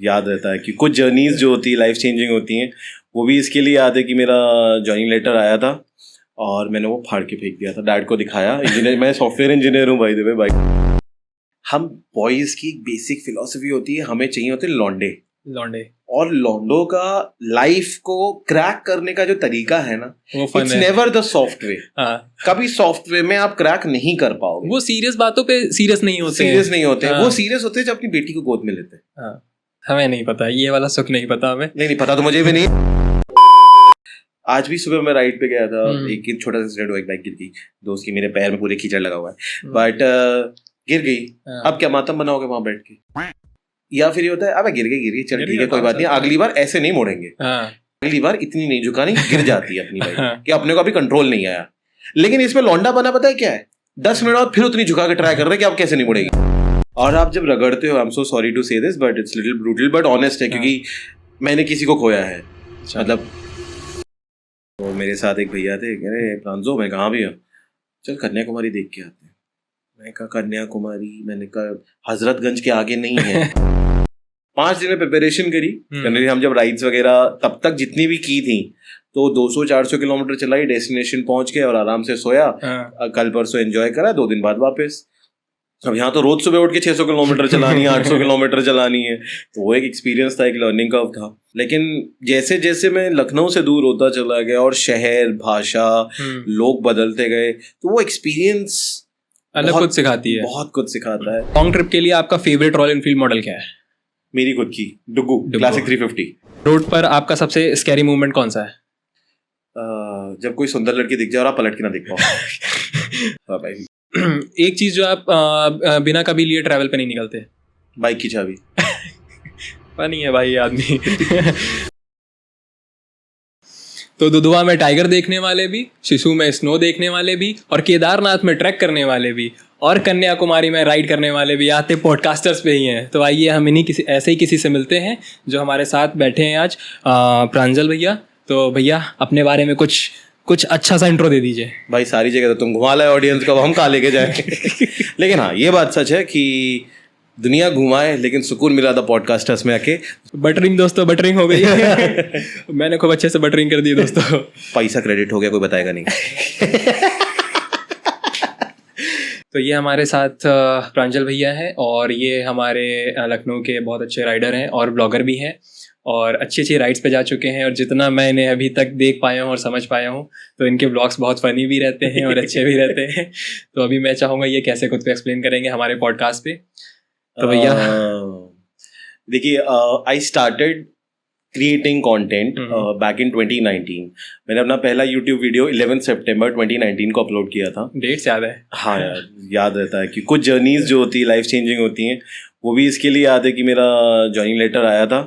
याद रहता है कि कुछ जर्नीज जो होती है लाइफ चेंजिंग होती हैं, वो भी इसके लिए याद है कि मेरा जॉइनिंग लेटर आया था और मैंने वो फाड़ के फेंक दिया था, डैड को दिखाया। इंजीनियर, मैं सॉफ्टवेयर इंजीनियर हूँ भाई देवे भाई। हम बॉयज़ की एक बेसिक फिलॉसफी होती है, हमें चाहिए होते लौंडे। और लौंडों का लाइफ को क्रैक करने का जो तरीका है ना, it's never the soft way. कभी सॉफ्ट वे में आप क्रैक नहीं कर पाओगे। वो सीरियस बातों पे सीरियस नहीं होते वो सीरियस होते हैं जब अपनी बेटी को गोद में लेते हैं। हमें नहीं पता, ये वाला सुख नहीं पता हमें। नहीं पता तो मुझे भी नहीं। आज भी सुबह मैं राइड पे गया था, एक छोटा सा इंसिडेंट हुआ, एक बाइक गिर गई दोस्त की, मेरे पैर में पूरे कीचड़ लगा हुआ है, बट गिर गई। अब क्या मातम बनाओगे वहां बैठ के? या फिर ये होता है अब गिर गई चल ठीक है कोई बात नहीं, अगली बार ऐसे नहीं मोड़ेंगे, अगली बार इतनी नहीं झुकानी, गिर जाती है अपनी बाइक कि अपने को अभी कंट्रोल नहीं आया। लेकिन इसमें लौंडा बना पता है क्या है, 10 मिनट बाद फिर उतनी झुका के ट्राई कर रहे हैं कि आप कैसे नहीं मुड़ेगी। और आप जब रगड़ते हो, I am so sorry to say this but it's little brutal but honest है, क्योंकि मैंने किसी को खोया है। मतलब तो मेरे साथ एक भैया थे, कह रहे प्रांजो मैं कहाँ भी हूँ, चल कन्याकुमारी देख के आते हैं। मैं कहा कन्याकुमारी, मैंने कहा हजरतगंज के आगे नहीं है। 5 दिन में प्रिपरेशन करी। हम जब राइड्स वगैरह तब तक जितनी भी की थी तो 200-400 किलोमीटर चलाई, डेस्टिनेशन पहुंच गए और आराम से सोया। कल परसों एंजॉय करा, 2 दिन बाद वापस। अब यहाँ तो रोज सुबह उठ के 600 किलोमीटर चलानी है, 800 किलोमीटर चलानी है, तो वो एक एक्सपीरियंस था, एक लर्निंग कर्व था। लेकिन जैसे जैसे मैं लखनऊ से दूर होता चला गया और शहर, भाषा, लोग बदलते गए, तो वो एक्सपीरियंस अलग कुछ सिखाती है, बहुत कुछ सिखाता है। लॉन्ग ट्रिप के लिए आपका फेवरेट रॉयल एनफील्ड मॉडल क्या है? मेरी खुद की डुगू क्लासिक 350। रोड पर आपका सबसे स्कैरी मूवमेंट कौन सा है? जब कोई सुंदर लड़की दिख जाए और आप पलट के ना दिख पाओ। भाई एक चीज जो आप बिना कभी लिए ट्रैवल पे नहीं निकलते? बाइक की चाबी। फनी है भाई आदमी। तो दुधवा में टाइगर देखने वाले भी, शिशु में स्नो देखने वाले भी, और केदारनाथ में ट्रैक करने वाले भी, और कन्याकुमारी में राइड करने वाले भी आते पॉडकास्टर्स पे ही हैं। तो आइए हम इन्हीं ऐसे ही किसी से मिलते हैं जो हमारे साथ बैठे हैं आज, प्रांजल भैया। तो भैया अपने बारे में कुछ अच्छा सा इंट्रो दे दीजिए। भाई सारी जगह तो तुम घुमा लाए ऑडियंस को, हम कहाँ लेके जाए। लेकिन हाँ ये बात सच है कि दुनिया घुमाए लेकिन सुकून मिला था पॉडकास्टर्स में आके। बटरिंग दोस्तों, बटरिंग हो गई। मैंने खूब अच्छे से बटरिंग कर दी दोस्तों। पैसा क्रेडिट हो गया, कोई बताएगा नहीं। तो ये हमारे साथ प्रांजल भैया हैं और ये हमारे लखनऊ के बहुत अच्छे राइडर हैं और ब्लॉगर भी हैं और अच्छी राइड्स पे जा चुके हैं। और जितना मैं इन्हें अभी तक देख पाया हूँ और समझ पाया हूँ तो इनके ब्लॉग्स बहुत फनी भी रहते हैं और अच्छे भी रहते हैं। तो अभी मैं चाहूँगा ये कैसे खुद को एक्सप्लेन करेंगे हमारे पॉडकास्ट पे। तो भैया देखिए, I started creating content back in 2019। मैंने अपना पहला यूट्यूब वीडियो 11 सितंबर 2019 को अपलोड किया था। डेट्स याद है? हाँ यार, याद रहता है कि कुछ जर्नीज जो होती है लाइफ चेंजिंग होती हैं, वो भी इसके लिए याद है कि मेरा जॉइनिंग लेटर आया था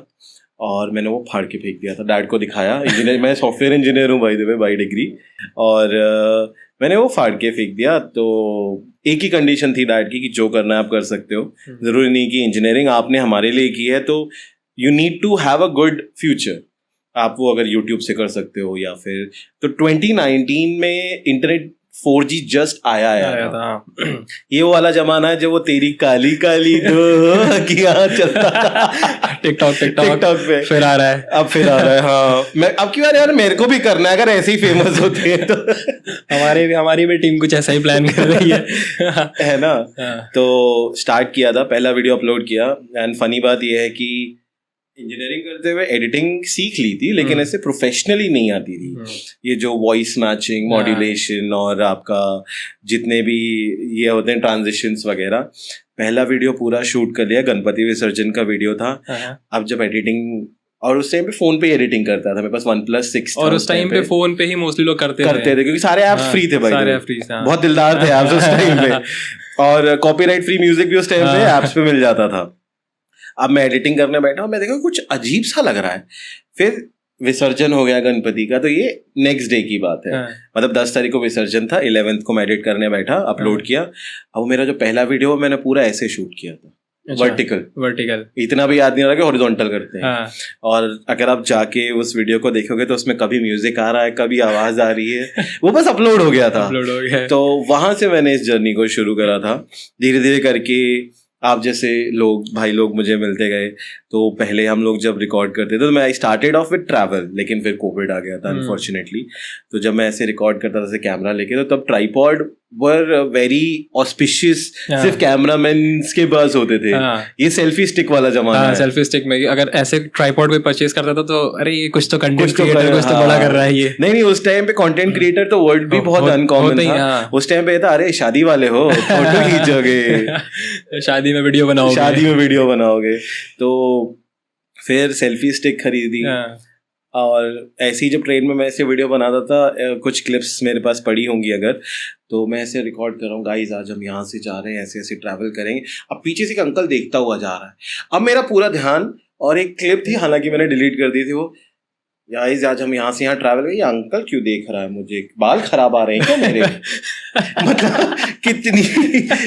और मैंने वो फाड़ के फेंक दिया था, डैड को दिखाया। इंजीनियर, मैं सॉफ्टवेयर इंजीनियर हूँ भाई देवे बाई डिग्री, और मैंने वो फाड़ के फेंक दिया। तो एक ही कंडीशन थी डैड की कि जो करना है आप कर सकते हो, ज़रूरी नहीं कि इंजीनियरिंग आपने हमारे लिए की है तो you need to have a good future. आप वो अगर यूट्यूब से कर सकते हो या फिर, तो 2019 में इंटरनेट 4G जस्ट आया था। ये वो वाला जमाना है जब वो तेरी काली काली चलता था टिकटॉक पे। फिर आ रहा है, अब फिर आ रहा है। हाँ, मैं अब की बार यार मेरे को भी करना है, अगर ऐसे ही फेमस होते हैं तो। हमारी भी टीम कुछ ऐसा ही प्लान कर रही है ना। तो स्टार्ट किया था, पहला वीडियो अपलोड किया। एंड फनी बात यह है कि इंजीनियरिंग करते हुए एडिटिंग सीख ली थी, लेकिन ऐसे प्रोफेशनली नहीं आती थी। ये जो वॉइस मैचिंग, मॉड्यूलेशन और आपका जितने भी ये होते हैं ट्रांजिशंस वगैरह, पहला वीडियो पूरा शूट कर लिया। गणपति विसर्जन का वीडियो था। अब जब एडिटिंग, और उस टाइम पे फोन पे एडिटिंग करता था, मेरे पास OnePlus 6 था, और उस टाइम पे फोन पे ही मोस्टली लोग करते थे क्योंकि सारे ऐप्स फ्री थे भाई, सारे फ्री थे। बहुत दिलदार थे ऐप्स उस टाइम पे, और कॉपीराइट फ्री म्यूजिक भी उस टाइम पे ऐप्स पे मिल जाता था। अब मैं एडिटिंग करने बैठा हूँ, मैं देखा कुछ अजीब सा लग रहा है। फिर विसर्जन हो गया गणपति का, तो ये नेक्स्ट डे की बात है। मतलब 10 तारीख को विसर्जन था, 11th को मैं एडिट करने बैठा, अपलोड किया। अब मेरा जो पहला वीडियो मैंने पूरा ऐसे शूट किया था, वर्टिकल। इतना भी याद नहीं रहा कि हॉरिजॉन्टल करते हैं। और अगर आप जाके उस वीडियो को देखोगे तो उसमें कभी म्यूजिक आ रहा है, कभी आवाज आ रही है, वो बस अपलोड हो गया था। तो वहां से मैंने इस जर्नी को शुरू करा था। धीरे धीरे करके आप जैसे लोग भाई लोग मुझे मिलते गए, तो पहले हम लोग जब रिकॉर्ड करते थे तो मैं I started off with travel, लेकिन फिर कोविड आ गया था अनफॉर्चुनेटली। तो जब मैं ऐसे रिकॉर्ड करता था कैमरा लेके, तो तब ट्राइपॉड वर वेरी ऑस्पिशियस, सिर्फ कैमरामैन के पास होते थे। ये सेल्फी स्टिक वाला जमाना है। सेल्फी स्टिक में अगर ऐसे ट्राइपॉड पे परचेज करता था तो अरे ये कुछ तो कंटेंट क्रिएटर कुछ तो बड़ा कर रहा है ये। नहीं उस टाइम पे कंटेंट क्रिएटर तो वर्ड भी बहुत अनकॉमन था। उस टाइम पे था अरे शादी वाले हो, फोटो खींचोगे, शादी में वीडियो बनाओगे। तो फिर सेल्फी स्टिक खरीदी, और ऐसी जब ट्रेन में मैं ऐसे वीडियो बनाता था, कुछ क्लिप्स मेरे पास पड़ी होंगी अगर, तो मैं ऐसे रिकॉर्ड कर रहा हूँ, गाइस आज हम यहाँ से जा रहे हैं, ऐसे ऐसे ट्रैवल करेंगे। अब पीछे से एक अंकल देखता हुआ जा रहा है, अब मेरा पूरा ध्यान, और एक क्लिप थी हालांकि मैंने डिलीट कर दी थी, वो गाइस आज हम यहाँ से यहाँ ट्रैवल करेंगे, अंकल क्यों देख रहा है मुझे, बाल खराब आ रहे हैं क्या मेरे? मतलब कितनी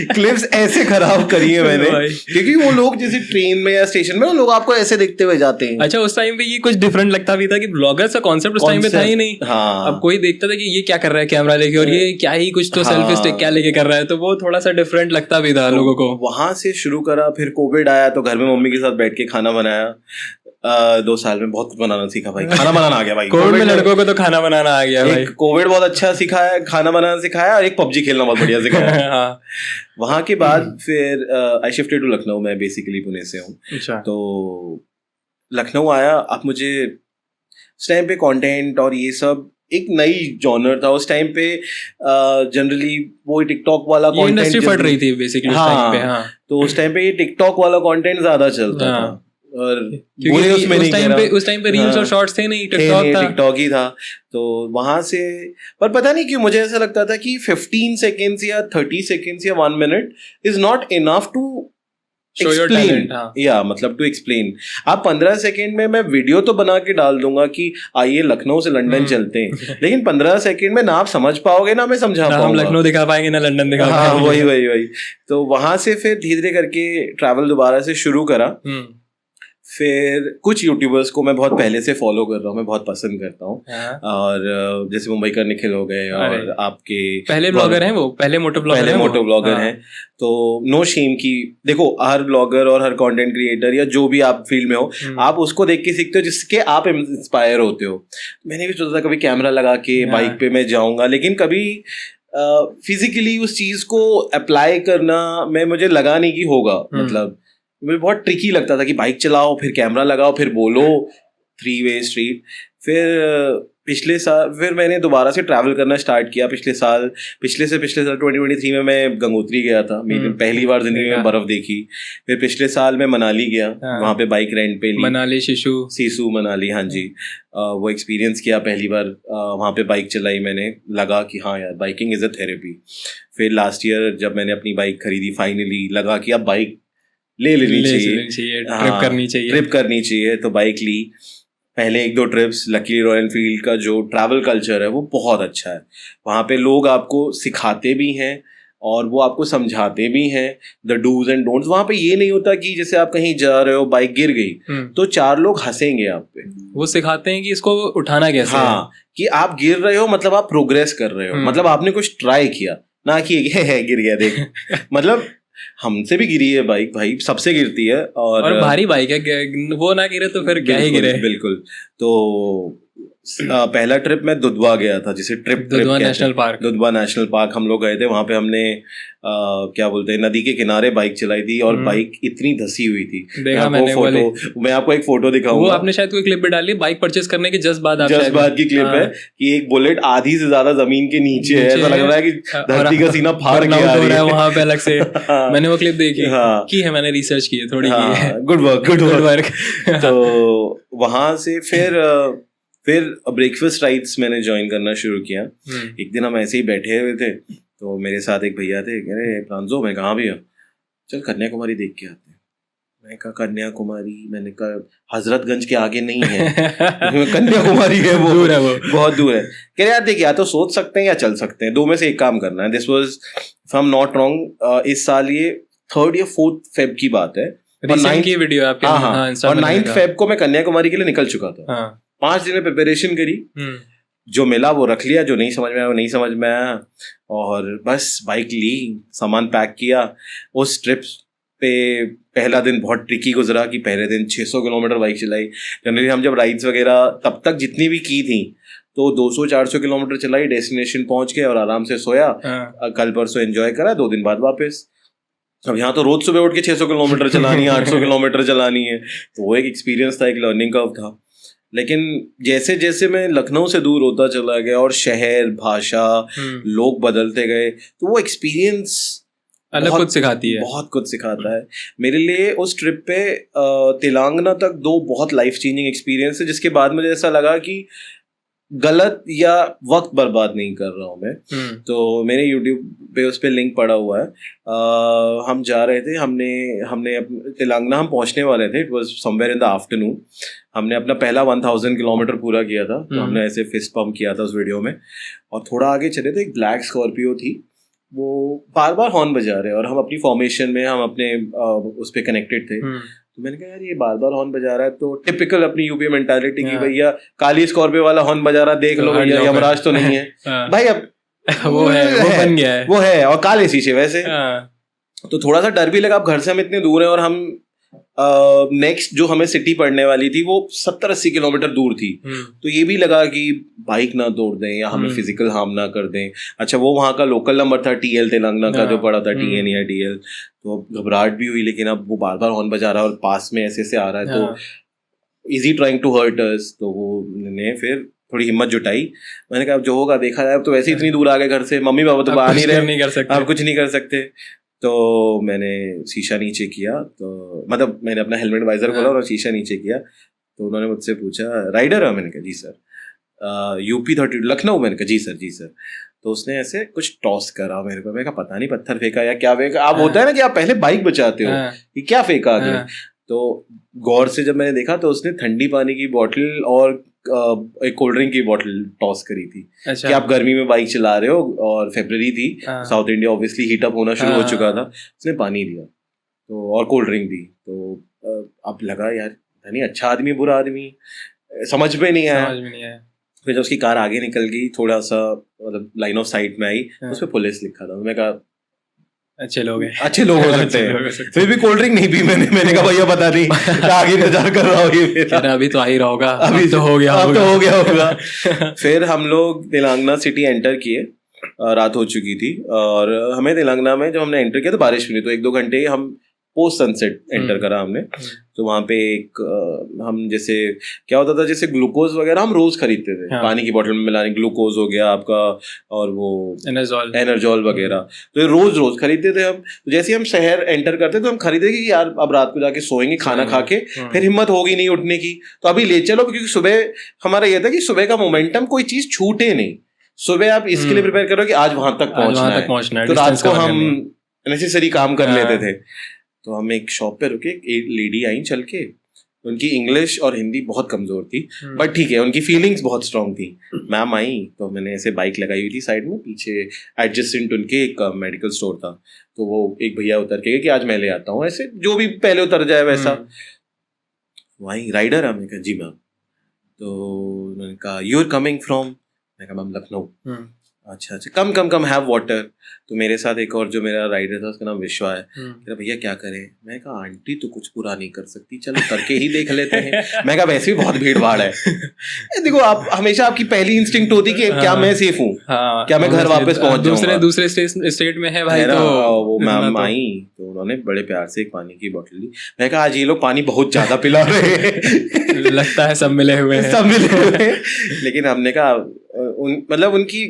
क्लिप्स ऐसे खराब करी है मैंने, क्योंकि वो लोग जैसे ट्रेन में या स्टेशन में लोग आपको ऐसे देखते हुए जाते हैं। अच्छा, उस टाइम पे ये कुछ डिफरेंट लगता भी था कि ब्लॉगर का कॉन्सेप्ट उस टाइम पे था ही नहीं। हाँ, अब कोई देखता था कि ये क्या कर रहा है कैमरा लेके, और ये क्या ही कुछ तो सेल्फी स्टिक क्या लेके कर रहा है, तो वो थोड़ा सा डिफरेंट लगता भी था लोगों को। वहां से शुरू करा, फिर कोविड आया तो घर में मम्मी के साथ बैठ के खाना बनाया। 2 साल में बहुत कुछ बनाना सीखा भाई, खाना बनाना आ गया भाई। कोविड में लड़कों को तो खाना बनाना आ गया भाई। कोविड बहुत अच्छा सिखाया, खाना बनाना सिखाया, और एक पबजी खेलना बहुत बढ़िया सिखाया। वहां के बाद फिर आई शिफ्टेड टू लखनऊ। मैं बेसिकली पुणे से हूँ। अच्छा। तो लखनऊ आया। अब मुझे उस टाइम पे कंटेंट और ये सब एक नई जॉनर था उस टाइम पे। जनरली वो टिकटॉक वाला कंटेंट इंडस्ट्री फट रही थी बेसिकली उस टाइम पे। हाँ, तो उस टाइम पे ये टिकटॉक वाला कंटेंट ज्यादा चलता था, और उस टाइम पे रील्स और शॉर्ट्स थे नहीं, टिकटॉक ही था। तो वहां से, पर पता नहीं क्यों मुझे ऐसा लगता था कि 15 सेकेंड्स या 30 सेकेंड्स या 1 minute is not enough to explain, या मतलब टू एक्सप्लेन। आप 15 सेकेंड में मैं वीडियो तो बना के डाल दूंगा कि आइए लखनऊ से लंदन चलते हैं, लेकिन 15 सेकेंड में ना आप समझ पाओगे ना मैं समझा पाऊंगा, हम लखनऊ दिखा पाएंगे ना लंदन दिखा पाएंगे। वही। तो वहां से फिर धीरे धीरे करके ट्रैवल दोबारा से शुरू करा। फिर कुछ यूट्यूबर्स को मैं बहुत पहले से फॉलो कर रहा हूँ, मैं बहुत पसंद करता हूँ। और जैसे मुंबई का निखिल हो गए, और आपके पहले ब्लॉगर हैं वो, पहले मोटो ब्लॉगर हैं। तो नो शेम की, देखो हर ब्लॉगर और हर कंटेंट क्रिएटर या जो भी आप फील्ड में हो, आप उसको देख के सीखते हो जिसके आप इंस्पायर होते हो। मैंने भी सोचा था कभी कैमरा लगा के बाइक पे मैं जाऊंगा, लेकिन कभी फिजिकली उस चीज को अप्लाई करना मुझे लगा नहीं कि होगा। मतलब मुझे बहुत ट्रिकी लगता था कि बाइक चलाओ, फिर कैमरा लगाओ, फिर बोलो 3 वे स्ट्रीट। फिर मैंने दोबारा से ट्रैवल करना स्टार्ट किया पिछले साल 2023 में मैं गंगोत्री गया था। मेरी पहली बार जिंदगी में बर्फ देखी। फिर पिछले साल मैं मनाली गया, वहाँ पे बाइक रेंट पे ली, मनाली सिसु मनाली। हाँ जी, वो एक्सपीरियंस किया पहली बार। वहाँ पे बाइक चलाई मैंने, लगा कि हाँ यार बाइकिंग इज अ थेरेपी। फिर लास्ट ईयर जब मैंने अपनी बाइक खरीदी, फाइनली लगा कि अब बाइक ले लेनी चाहिए, ट्रिप करनी चाहिए। तो बाइक ली, पहले 1-2 ट्रिप्स। लकीली रॉयल एनफील्ड का जो ट्रैवल कल्चर है वो बहुत अच्छा है। वहाँ पे लोग आपको सिखाते भी हैं और वो आपको समझाते भी हैं द डूज एंड डोंट्स। वहाँ पे ये नहीं होता कि जैसे आप कहीं जा रहे हो, बाइक गिर गई तो 4 लोग हंसेंगे आप पे, वो सिखाते हैं कि इसको उठाना कैसे। हाँ, कि आप गिर रहे हो मतलब आप प्रोग्रेस कर रहे हो, मतलब आपने कुछ ट्राई किया, ना कि गिर गया देख। मतलब हमसे भी गिरी है बाइक भाई, सबसे गिरती है, और भारी बाइक है, वो ना गिरे तो फिर क्या ही गिरे। बिल्कुल। तो पहला ट्रिप मैं दुधवा गया था, जिसे दुधवा नेशनल पार्क हम लोग गए थे। वहां पे हमने क्या बोलते हैं, नदी के किनारे बाइक चलाई थी, और बाइक इतनी धसी हुई थी। मैं आपको एक फोटो दिखाऊंगा, वो आपने शायद कोई क्लिप भी डाली, बाइक परचेस करने के जस्ट बाद की क्लिप है कि एक बुलेट आधी से ज्यादा जमीन के नीचे है, ऐसा लग रहा है कि धरती का सीना फाड़ के आ रही है वहां पे अलग से। मैंने वो क्लिप देखी की है, मैंने रिसर्च की है थोड़ी। Good work. तो वहां से फिर ब्रेकफास्ट राइड्स मैंने ज्वाइन करना शुरू किया। एक दिन हम ऐसे ही बैठे हुए थे, तो मेरे साथ एक भैया थे, कह रहे प्रांजो मैं कहाँ भी हूँ, चल कन्याकुमारी देख के आते हैं। मैं कहा कन्याकुमारी, मैंने कहा हजरतगंज के आगे नहीं है। कन्याकुमारी है, वो दूर है, वो बहुत दूर है। कह रहे यार देख, या तो सोच सकते हैं या चल सकते हैं, 2 में से एक काम करना है। This was if I am not wrong इस साल ये 3rd या 4th फेब की बात है, और 9th फेब को मैं कन्याकुमारी के लिए निकल चुका था। 5 दिन में प्रिपरेशन करी, जो मिला वो रख लिया, जो नहीं समझ में आया वो नहीं समझ में आया, और बस बाइक ली, सामान पैक किया। उस ट्रिप पे पहला दिन बहुत ट्रिकी गुजरा कि पहले दिन 600 किलोमीटर बाइक चलाई। जनरली हम जब राइड्स वगैरह तब तक जितनी भी की थी तो 200-400 किलोमीटर चलाई, डेस्टिनेशन पहुंच गए और आराम से सोया, कल परसों एंजॉय करा, 2 दिन बाद वापस। अब यहाँ तो रोज सुबह उठ के 600 किलोमीटर चलानी है, 800 किलोमीटर चलानी है, तो वो एक एक्सपीरियंस था, एक लर्निंग कर्व था। लेकिन जैसे जैसे मैं लखनऊ से दूर होता चला गया और शहर, भाषा, लोग बदलते गए, तो वो एक्सपीरियंस अलग कुछ सिखाती है, बहुत कुछ सिखाता है। मेरे लिए उस ट्रिप पे तेलंगाना तक 2 बहुत लाइफ चेंजिंग एक्सपीरियंस है, जिसके बाद मुझे ऐसा लगा कि गलत या वक्त बर्बाद नहीं कर रहा हूँ मैं। तो मेरे यूट्यूब पे उस पे लिंक पड़ा हुआ है। हम जा रहे थे, हमने तेलंगाना हम पहुंचने वाले थे, it was somewhere in the afternoon. हमने अपना पहला 1000 किलोमीटर पूरा किया था, तो हमने ऐसे फिस्ट पंप किया था उस वीडियो में। और थोड़ा आगे चले थे, एक ब्लैक स्कॉर्पियो थी, वो बार बार हॉर्न बजा रहे, और हम अपनी फॉर्मेशन में, हम अपने उस पे कनेक्टेड थे। तो मैंने कहा यार ये बार बार हॉर्न बजा रहा है, तो टिपिकल अपनी यूपी मेंटालिटी की, भैया काली स्कॉर्पियो वाला हॉर्न बजा रहा, देख लो भैया यमराज तो नहीं है भाई। अब वो बन गया है, वो है, और काले शीशे वैसे। तो थोड़ा सा डर भी लगा, अब घर से हम इतने दूर हैं, और हम नेक्स्ट जो हमें सिटी पड़ने वाली थी वो 70-80 किलोमीटर दूर थी। तो ये भी लगा कि बाइक ना तोड़ दें या हमें फिजिकल हार्म ना कर दें। अच्छा, वो वहाँ का लोकल नंबर था TL तेलंगाना का जो पड़ा था, TN या DL। तो घबराहट भी हुई, लेकिन अब वो बार बार हॉर्न बजा रहा है और पास में ऐसे आ रहा है, तो easy trying to hurt us. तो वो ने फिर थोड़ी हिम्मत जुटाई। मैंने कहा अब जो होगा देखा जाए, अब तो वैसे इतनी दूर आ गए घर से, मम्मी पापा तो आ नहीं रहे, अब कुछ नहीं कर सकते। तो मैंने शीशा नीचे किया, तो मतलब मैंने अपना हेलमेट वाइजर खोला और शीशा नीचे किया। तो उन्होंने मुझसे पूछा राइडर है? मैंने कहा जी सर। UP-32 लखनऊ? मैंने कहा जी सर जी सर। तो उसने ऐसे कुछ टॉस करा मेरे को, मैंने कहा पता नहीं पत्थर फेंका या क्या फेंका। आप होता है ना कि आप पहले बाइक बचाते हो कि क्या फेंका आगे। तो गौर से जब मैंने देखा तो उसने ठंडी पानी की बोतल और एक कोल्ड ड्रिंक की बोतल टॉस करी थी। कि आप गर्मी में बाइक चला रहे हो, और फरवरी थी, साउथ इंडिया ऑब्वियसली हीटअप होना शुरू हो चुका था। उसने पानी दिया तो, और कोल्ड ड्रिंक दी। तो अब लगा यार नहीं, अच्छा आदमी बुरा आदमी, समझ में नहीं आया। फिर जब उसकी कार आगे निकल गई, थोड़ा सा मतलब लाइन ऑफ साइट में आई, उस पर पुलिस लिखा था। मैं कहा अच्छे लोग हो सकते हैं। फिर भी कोल्ड ड्रिंक नहीं पी मैंने कहा भैया पता नहीं, आगे इंतजार कर रहा हूँ, अभी तो आ ही रहा होगा, अभी तो हो गया होगा। फिर हम लोग तेलंगाना सिटी एंटर किए, रात हो चुकी थी, और हमें तेलंगाना में जब हमने एंटर किया तो बारिश हुई, तो 1-2 घंटे हम पोस्ट सनसेट एंटर करा हमने। तो वहाँ पे एक हम जैसे क्या होता था, जैसे ग्लूकोज वगैरह हम रोज खरीदते थे, पानी की बोतल में मिलाने, ग्लूकोज हो गया आपका, और वो एनर्जॉल वगैरह, तो ये रोज खरीदते थे हम। तो जैसे हम शहर एंटर करते तो हम खरीदे कि यार अब रात को जाके सोएंगे खाना खा के, फिर हिम्मत होगी नहीं उठने की, तो अभी ले चलो, क्योंकि सुबह हमारा ये था कि सुबह का मोमेंटम कोई चीज छूटे नहीं। सुबह आप इसके लिए प्रिपेयर करो कि आज वहां तक पहुंचना है, तो रात को हम नेसेसरी काम कर लेते थे। तो हम एक शॉप पे रुके, एक लेडी आई चल के, उनकी इंग्लिश और हिंदी बहुत कमजोर थी, बट ठीक है उनकी फीलिंग्स बहुत स्ट्रांग थी। मैम आई, तो मैंने ऐसे बाइक लगाई हुई थी साइड में, पीछे एडजेसेंट उनके एक मेडिकल स्टोर था, तो वो एक भैया उतर के कि आज मैं ले आता हूँ, ऐसे जो भी पहले उतर जाए वैसा। वही राइडर है? मैंने कहा जी मैम। तो उन्होंने कहा यू आर कमिंग फ्रॉम? मैंने कहा मैम लखनऊ। अच्छा, कम हैव वाटर। तो मेरे साथ एक और जो मेरा राइडर था, उसका नाम विश्वा है, कह भैया क्या करें? मैं कहा आंटी तो कुछ पूरा नहीं कर सकती, चलो करके ही देख लेते हैं। मैं कहा वैसे भी बहुत भीड़ भाड़ है। देखो, आप हमेशा आपकी पहली इंस्टिंक्ट होती कि क्या मैं सेफ हूँ, क्या मैं घर वापस पहुंच जाऊंगा। दूसरे स्टेट में है भाई, तो वो मैम आई, तो उन्होंने बड़े प्यार से एक पानी की बोतल ली। मैं कहा आज ये लोग पानी बहुत ज्यादा पिला रहे हैं। लगता है सब मिले हुए हैं। लेकिन हमने कहा मतलब उनकी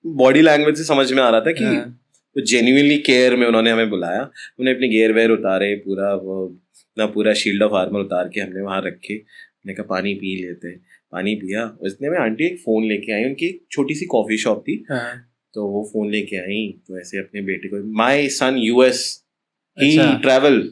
बॉडी लैंग्वेज से समझ में आ रहा था कि वो जेन्युइनली केयर में उन्होंने हमें बुलाया। उन्होंने अपनी गियर वेयर उतारे, पूरा शील्ड ऑफ आर्मर उतार के हमने वहाँ रखे। मैंने कहा पानी पी लेते। पानी पिया। उसने में आंटी एक फ़ोन लेके आई, उनकी एक छोटी सी कॉफ़ी शॉप थी, तो वो फ़ोन लेके आई। तो ऐसे अपने बेटे को, माई सन US ही ट्रैवल,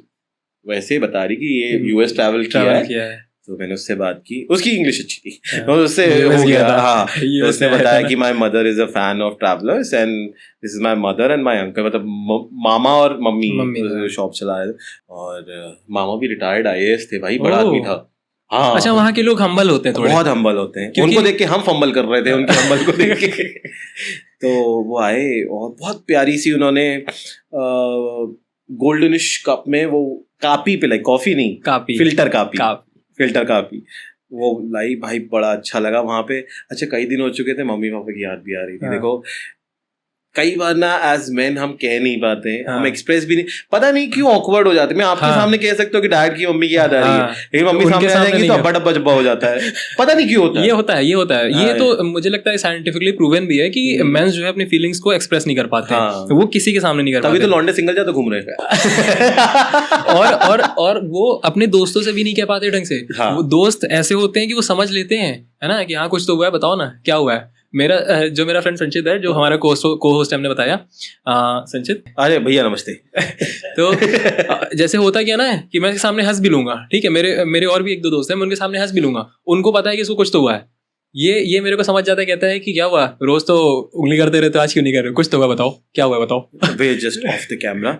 वैसे बता रही कि ये US ट्रैवल किया है। तो मैंने उससे बात की, उसकी इंग्लिश अच्छी थी, उससे हो गया। हाँ, तो उसने बताया कि my mother is a fan of travellers and this is my mother and my uncle, मतलब मामा और मम्मी शॉप चला रहे थे। और मामा भी रिटायर्ड IAS थे भाई, बड़ा आदमी था। हाँ, अच्छा, वहाँ के लोग हम्बल होते हैं, बहुत हम्बल होते हैं। उनको देख के हम फंबल कर रहे थे, उनके हम्बल को देख के। तो वो आए और बहुत प्यारी सी उन्होंने गोल्डनिश कप में वो कापी पिलाई, कॉफी नहीं, काफी फिल्टर कापी वो लाई भाई, बड़ा अच्छा लगा वहां पे। अच्छा कई दिन हो चुके थे, मम्मी पापा की याद भी आ रही थी। हाँ। देखो कई बार ना एज मैन हम कह नहीं पाते, हम हाँ। एक्सप्रेस भी नहीं, पता नहीं क्यों ऑकवर्ड हो जाते। मैं आपके हाँ। सामने कह सकता हूँ कि डैड की मम्मी की याद आ रही है, हाँ। लेकिन मम्मी उनके सामने आ सामने जाएंगी नहीं तो कर- अब्बा डब्बा जब्बा हो जाता है। पता नहीं क्यों होता है। ये होता है ये हाँ। तो मुझे लगता है साइंटिफिकली प्रूवन भी है कि मेंस जो है अपनी फीलिंग्स को एक्सप्रेस नहीं कर पाते हाँ। वो किसी के सामने नहीं कर तभी पाते। तो लौंडे सिंगल जाते घूम रहे हैं। और वो अपने दोस्तों से भी नहीं कह पाते ढंग से। हाँ। वो दोस्त ऐसे होते हैं कि वो समझ लेते हैं, है ना, कि हाँ कुछ तो हुआ है, बताओ ना क्या हुआ है। जो मेरा फ्रेंड संचित है, जो हमारा को होस्ट हमने बताया, संचित, अरे भैया नमस्ते। तो जैसे होता क्या ना कि मैं इसके सामने हंस भी लूंगा, ठीक है, मेरे और भी एक दो दोस्त हैं, मैं उनके सामने हंस भी लूंगा, उनको पता है कि इसको कुछ तो हुआ है। ये मेरे को समझ जाता है, कहता है कि क्या हुआ, रोज तो उंगली करते रहते हो, आज क्यों नहीं कर रहे हो, कुछ तो हुआ, बताओ क्या हुआ, बताओ। वे जस्ट ऑफ द कैमरा,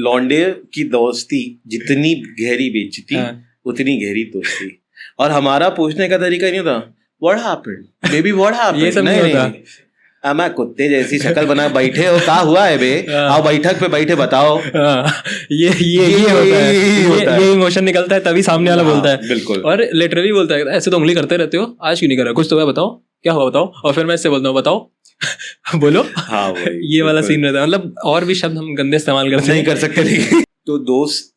लौंडे की दोस्ती जितनी गहरी बेइज्जती हाँ। उतनी गहरी दोस्ती। और हमारा पूछने का तरीका नहीं होता what happened baby, what happened, ये सब नहीं होता। मैं कुत्ते जैसी शक्ल बना बैठे हो, क्या हुआ है बे, आओ बैठक पे बैठे बताओ। ये होता है, ये इमोशन निकलता है तभी सामने वाला बोलता है। बिल्कुल। और लिटरली बोलता है ऐसे तो उंगली करते रहते हो, आज क्यों नहीं कर रहे, कुछ तो हुआ, बताओ क्या हुआ, बताओ। और फिर मैं इससे बोलता हूँ बताओ बोलो। हाँ, ये वाला सीन रहता है। मतलब और भी शब्द हम गंदे इस्तेमाल करते नहीं कर सकते, लेकिन तो दोस्त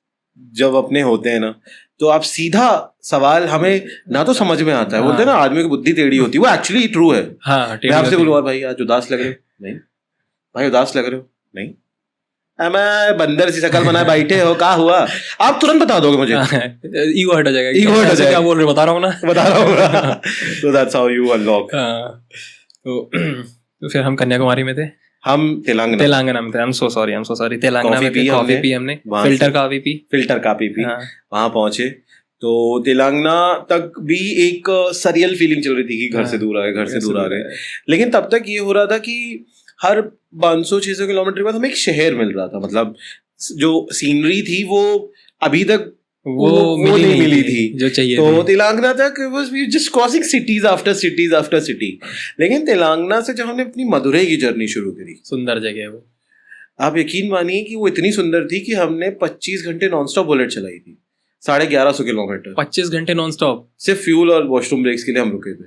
जब अपने होते हैं ना, तो आप सीधा सवाल हमें ना तो समझ में आता है, बोलते हैं ना आदमी की बुद्धि टेढ़ी होती है, वो एक्चुअली ट्रू है। हाँ, मैं आपसे बोलूँगा भाई आज उदास लग रहे हो, नहीं भाई उदास लग रहे हो, नहीं मैं बंदर सी शक्ल बनाए बैठे हो, क्या हुआ, आप तुरंत बता दोगे मुझे, ईगो हट जाएगा, ईगो हट जाएगा, क्या बोल रहे हो, बता रहा हूँ ना, बता रहा हूँ। तो दैट्स हाउ यू अनलॉक। तो फिर हम कन्याकुमारी में थे, हम तेलंगाना में थे। I'm so sorry तेलंगाना में थे, कॉफी पी हमने, फिल्टर काफी पी। हाँ। वहां पहुंचे तो तेलंगाना तक भी एक सरियल फीलिंग चल रही थी कि घर से दूर आ गए। लेकिन तब तक ये हो रहा था कि हर 500-600 किलोमीटर के बाद हमें एक शहर मिल रहा था। मतलब जो सीनरी थी वो अभी तक वो नहीं मिली थी जो चाहिए तो तेलंगाना तक was we just crossing cities after city. लेकिन तेलंगाना से जब हमने अपनी मदुरई की जर्नी शुरू करी, सुंदर जगह है वो, आप यकीन मानिए कि वो इतनी सुंदर थी कि हमने 25 घंटे नॉनस्टॉप बुलेट चलाई थी, 1150 किलोमीटर, 25 घंटे नॉन स्टॉप, सिर्फ फ्यूल और वॉशरूम ब्रेक्स के लिए हम रुके थे।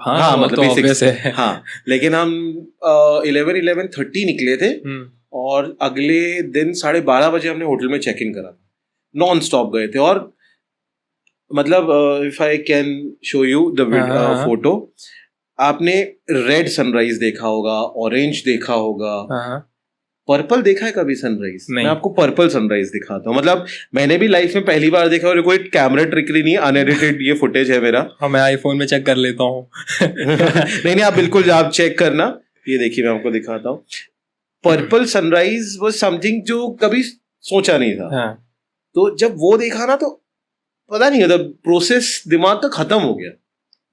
हाँ मतलब तो obvious है। हाँ, लेकिन हम 11:30 निकले थे और अगले दिन 12:30 बजे हमने होटल में चेक इन करा, नॉन स्टॉप गए थे। और मतलब if I can show you the photo, आपने रेड सनराइज देखा होगा, ऑरेंज देखा होगा, पर्पल देखा है कभी सनराइज? मैं आपको पर्पल सनराइज दिखाता हूँ। मतलब मैंने भी लाइफ में पहली बार देखा, और कोई कैमरा ट्रिकरी नहीं, अनएडिटेड ये फुटेज है मेरा। हाँ, मैं आईफोन में चेक कर लेता हूँ। नहीं आप बिल्कुल आप चेक करना, ये देखिए मैं आपको दिखाता हूँ। पर्पल सनराइज वाज समथिंग जो कभी सोचा नहीं था। हाँ। तो जब वो देखा ना तो पता नहीं, मतलब प्रोसेस दिमाग का खत्म हो गया,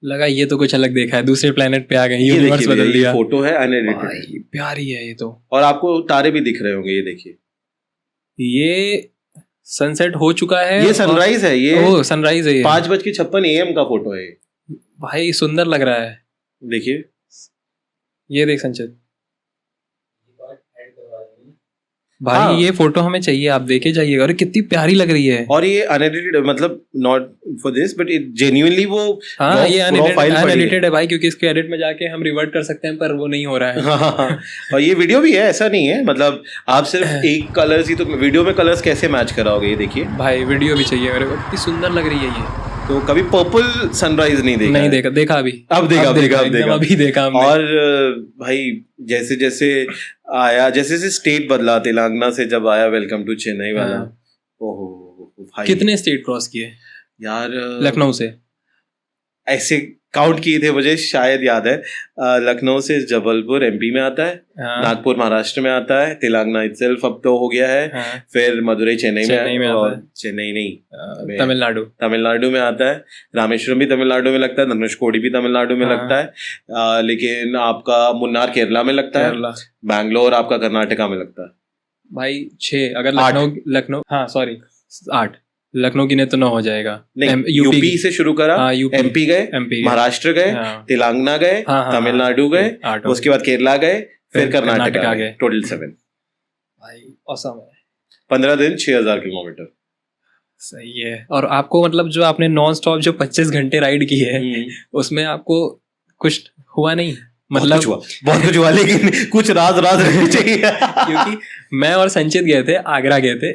लगा ये तो कुछ अलग देखा है, दूसरे प्लेनेट पे आ गए, यूनिवर्स बदल दिया। फोटो है अनएडिटेड, प्यारी है ये तो, और आपको तारे भी दिख रहे होंगे। ये देखिए, ये सनसेट हो चुका है, ये सनराइज है, ये सनराइज है, 5:56 AM का फोटो है भाई, सुंदर लग रहा है। देखिए, ये देख संचित भाई, हाँ। ये फोटो हमें चाहिए, आप देखे जाइएगा, और कितनी प्यारी लग रही है। और ये अनएडिटेड, मतलब not for this but it genuinely वो, हाँ, ये अनएडिटेड है भाई, क्योंकि इसके एडिट में जाके हम रिवर्ट कर सकते हैं, पर वो नहीं हो रहा है। हाँ, और ये वीडियो भी है, ऐसा नहीं है, मतलब आप सिर्फ एक कलर्स ही, तो वीडियो में कलर्स कैसे मैच कराओगे? ये देखिए भाई, वीडियो भी चाहिए मेरे को, कितनी सुंदर लग रही है ये। तो कभी पर्पल सनराइज नहीं देखा अभी? अब देखा। और भाई जैसे जैसे आया, जैसे स्टेट बदला तेलंगाना से, जब आया वेलकम टू चेन्नई वाला, ओहो भाई, कितने स्टेट क्रॉस किए यार लखनऊ से? ऐसे काउंट किए थे, मुझे शायद याद है। लखनऊ से जबलपुर MP में आता है, नागपुर महाराष्ट्र में आता है, तेलंगाना इटसेल्फ अब तो हो गया है, फिर मदुरई चेन्नई में, और चेन्नई नहीं तमिलनाडु में आता है, रामेश्वरम भी तमिलनाडु में लगता है, धनुषकोडी भी तमिलनाडु में लगता है, लेकिन आपका मुन्नार केरला में लगता है, बैंगलोर आपका कर्नाटका में लगता है। भाई 6, अगर लखनऊ, हाँ सॉरी 8, लखनऊ की ने तो 9 हो जाएगा। यूपी से शुरू करा, MP गए, महाराष्ट्र गए, तेलंगाना गए, तमिलनाडु गए, उसके बाद केरला गए, फिर कर्नाटका गए, टोटल 7। भाई ऑसम है। 15 दिन 6000 किलोमीटर। सही है। और आपको मतलब जो आपने नॉन स्टॉप जो 25 घंटे राइड की है उसमें आपको कुछ हुआ नहीं? मतलब बहुत कुछ हुआ लेकिन कुछ राज रहनी चाहिए। क्योंकि मैं और संचित गए थे, आगरा गए थे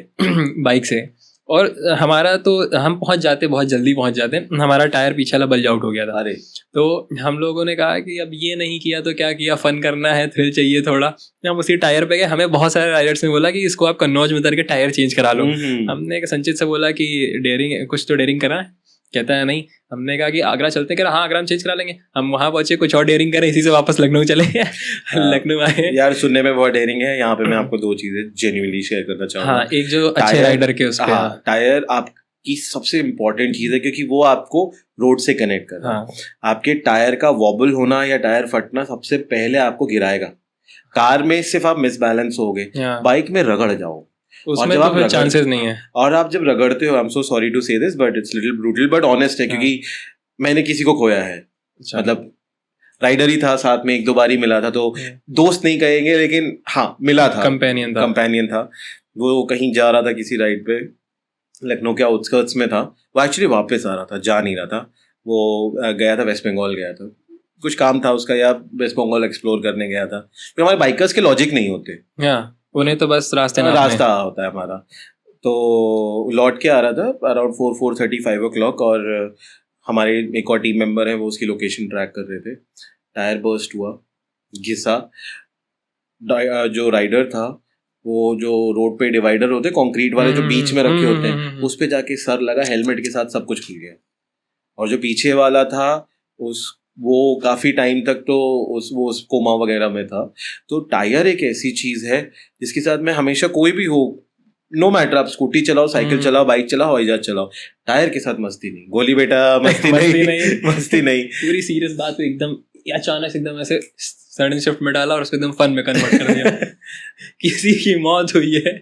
बाइक से, और हमारा तो हम पहुंच जाते, बहुत जल्दी पहुंच जाते, हमारा टायर पीछे वाला बल्ज आउट हो गया था। अरे तो हम लोगों ने कहा कि अब ये नहीं किया तो क्या किया, फन करना है, थ्रिल चाहिए थोड़ा, हम उसी टायर पे गए। हमें बहुत सारे राइडर्स ने बोला कि इसको आप कन्नौज में उतर के टायर चेंज करा लो। हमने संचित से बोला कि डेयरिंग, कुछ तो डेयरिंग करा है। कहता है नहीं। हमने कहा कि आगरा चलते, कह रहा हाँ आगरा में चेंज करा लेंगे। हम वहाँ पहुंचे, कुछ और डेयरिंग करें, इसी से वापस लखनऊ चले गए। लखनऊ आए यार, सुनने में बहुत डेयरिंग है। यहाँ पे मैं आपको 2 चीजें जेन्युइनली शेयर करना चाहूंगा। हाँ, एक जो अच्छे राइडर के उस पे, हाँ, टायर आपकी सबसे इम्पोर्टेंट चीज है, क्योंकि वो आपको रोड से कनेक्ट कर रहा है। आपके टायर का वॉबल होना या टायर फटना सबसे पहले आपको गिराएगा। कार में सिर्फ आप मिसबैलेंस हो गए, बाइक में रगड़ जाओ, उसमें तो फिर चांसेस नहीं है। और आप जब रगड़ते हो, I am so sorry to say this but it's little brutal but honest है, क्योंकि मैंने किसी को खोया है। मतलब राइडर ही था साथ में, 1-2 बार ही मिला था, तो दोस्त नहीं कहेंगे लेकिन हाँ मिला था, कंपेनियन था। वो कहीं जा रहा था किसी राइड पे, लखनऊ के आउटस्कर्ट्स में था। वो एक्चुअली वापस आ रहा था, जा नहीं रहा था। वो गया था, वेस्ट बंगाल गया था, कुछ काम था उसका, या वेस्ट बंगाल एक्सप्लोर करने गया था। तो हमारे बाइकर्स के लॉजिक नहीं होते, उन्हें तो बस रास्ता होता है हमारा। तो लौट के आ रहा था अराउंड 4:30 5 o'clock, और हमारे एक और टीम मेंबर है, वो उसकी लोकेशन ट्रैक कर रहे थे। टायर बर्स्ट हुआ, घिसा। जो राइडर था, वो जो रोड पे डिवाइडर होते कंक्रीट वाले जो बीच में रखे होते हैं, उस पे जाके सर लगा, हेलमेट के साथ सब कुछ खुल गया। और जो पीछे वाला था वो काफी टाइम तक तो वो कोमा वगैरह में था। तो टायर एक ऐसी चीज है जिसके साथ में हमेशा, कोई भी हो, नो मैटर, आप स्कूटी चलाओ, साइकिल चलाओ, बाइक चलाओ, हवाई जहाज चलाओ, टायर के साथ मस्ती नहीं। गोली बेटा मस्ती नहीं। मस्ती नहीं। पूरी सीरियस बात तो एकदम अचानक से एकदम ऐसे सडन शिफ्ट में डाला और उसको एकदम फन में कन्वर्ट कर दिया। किसी की मौत हुई है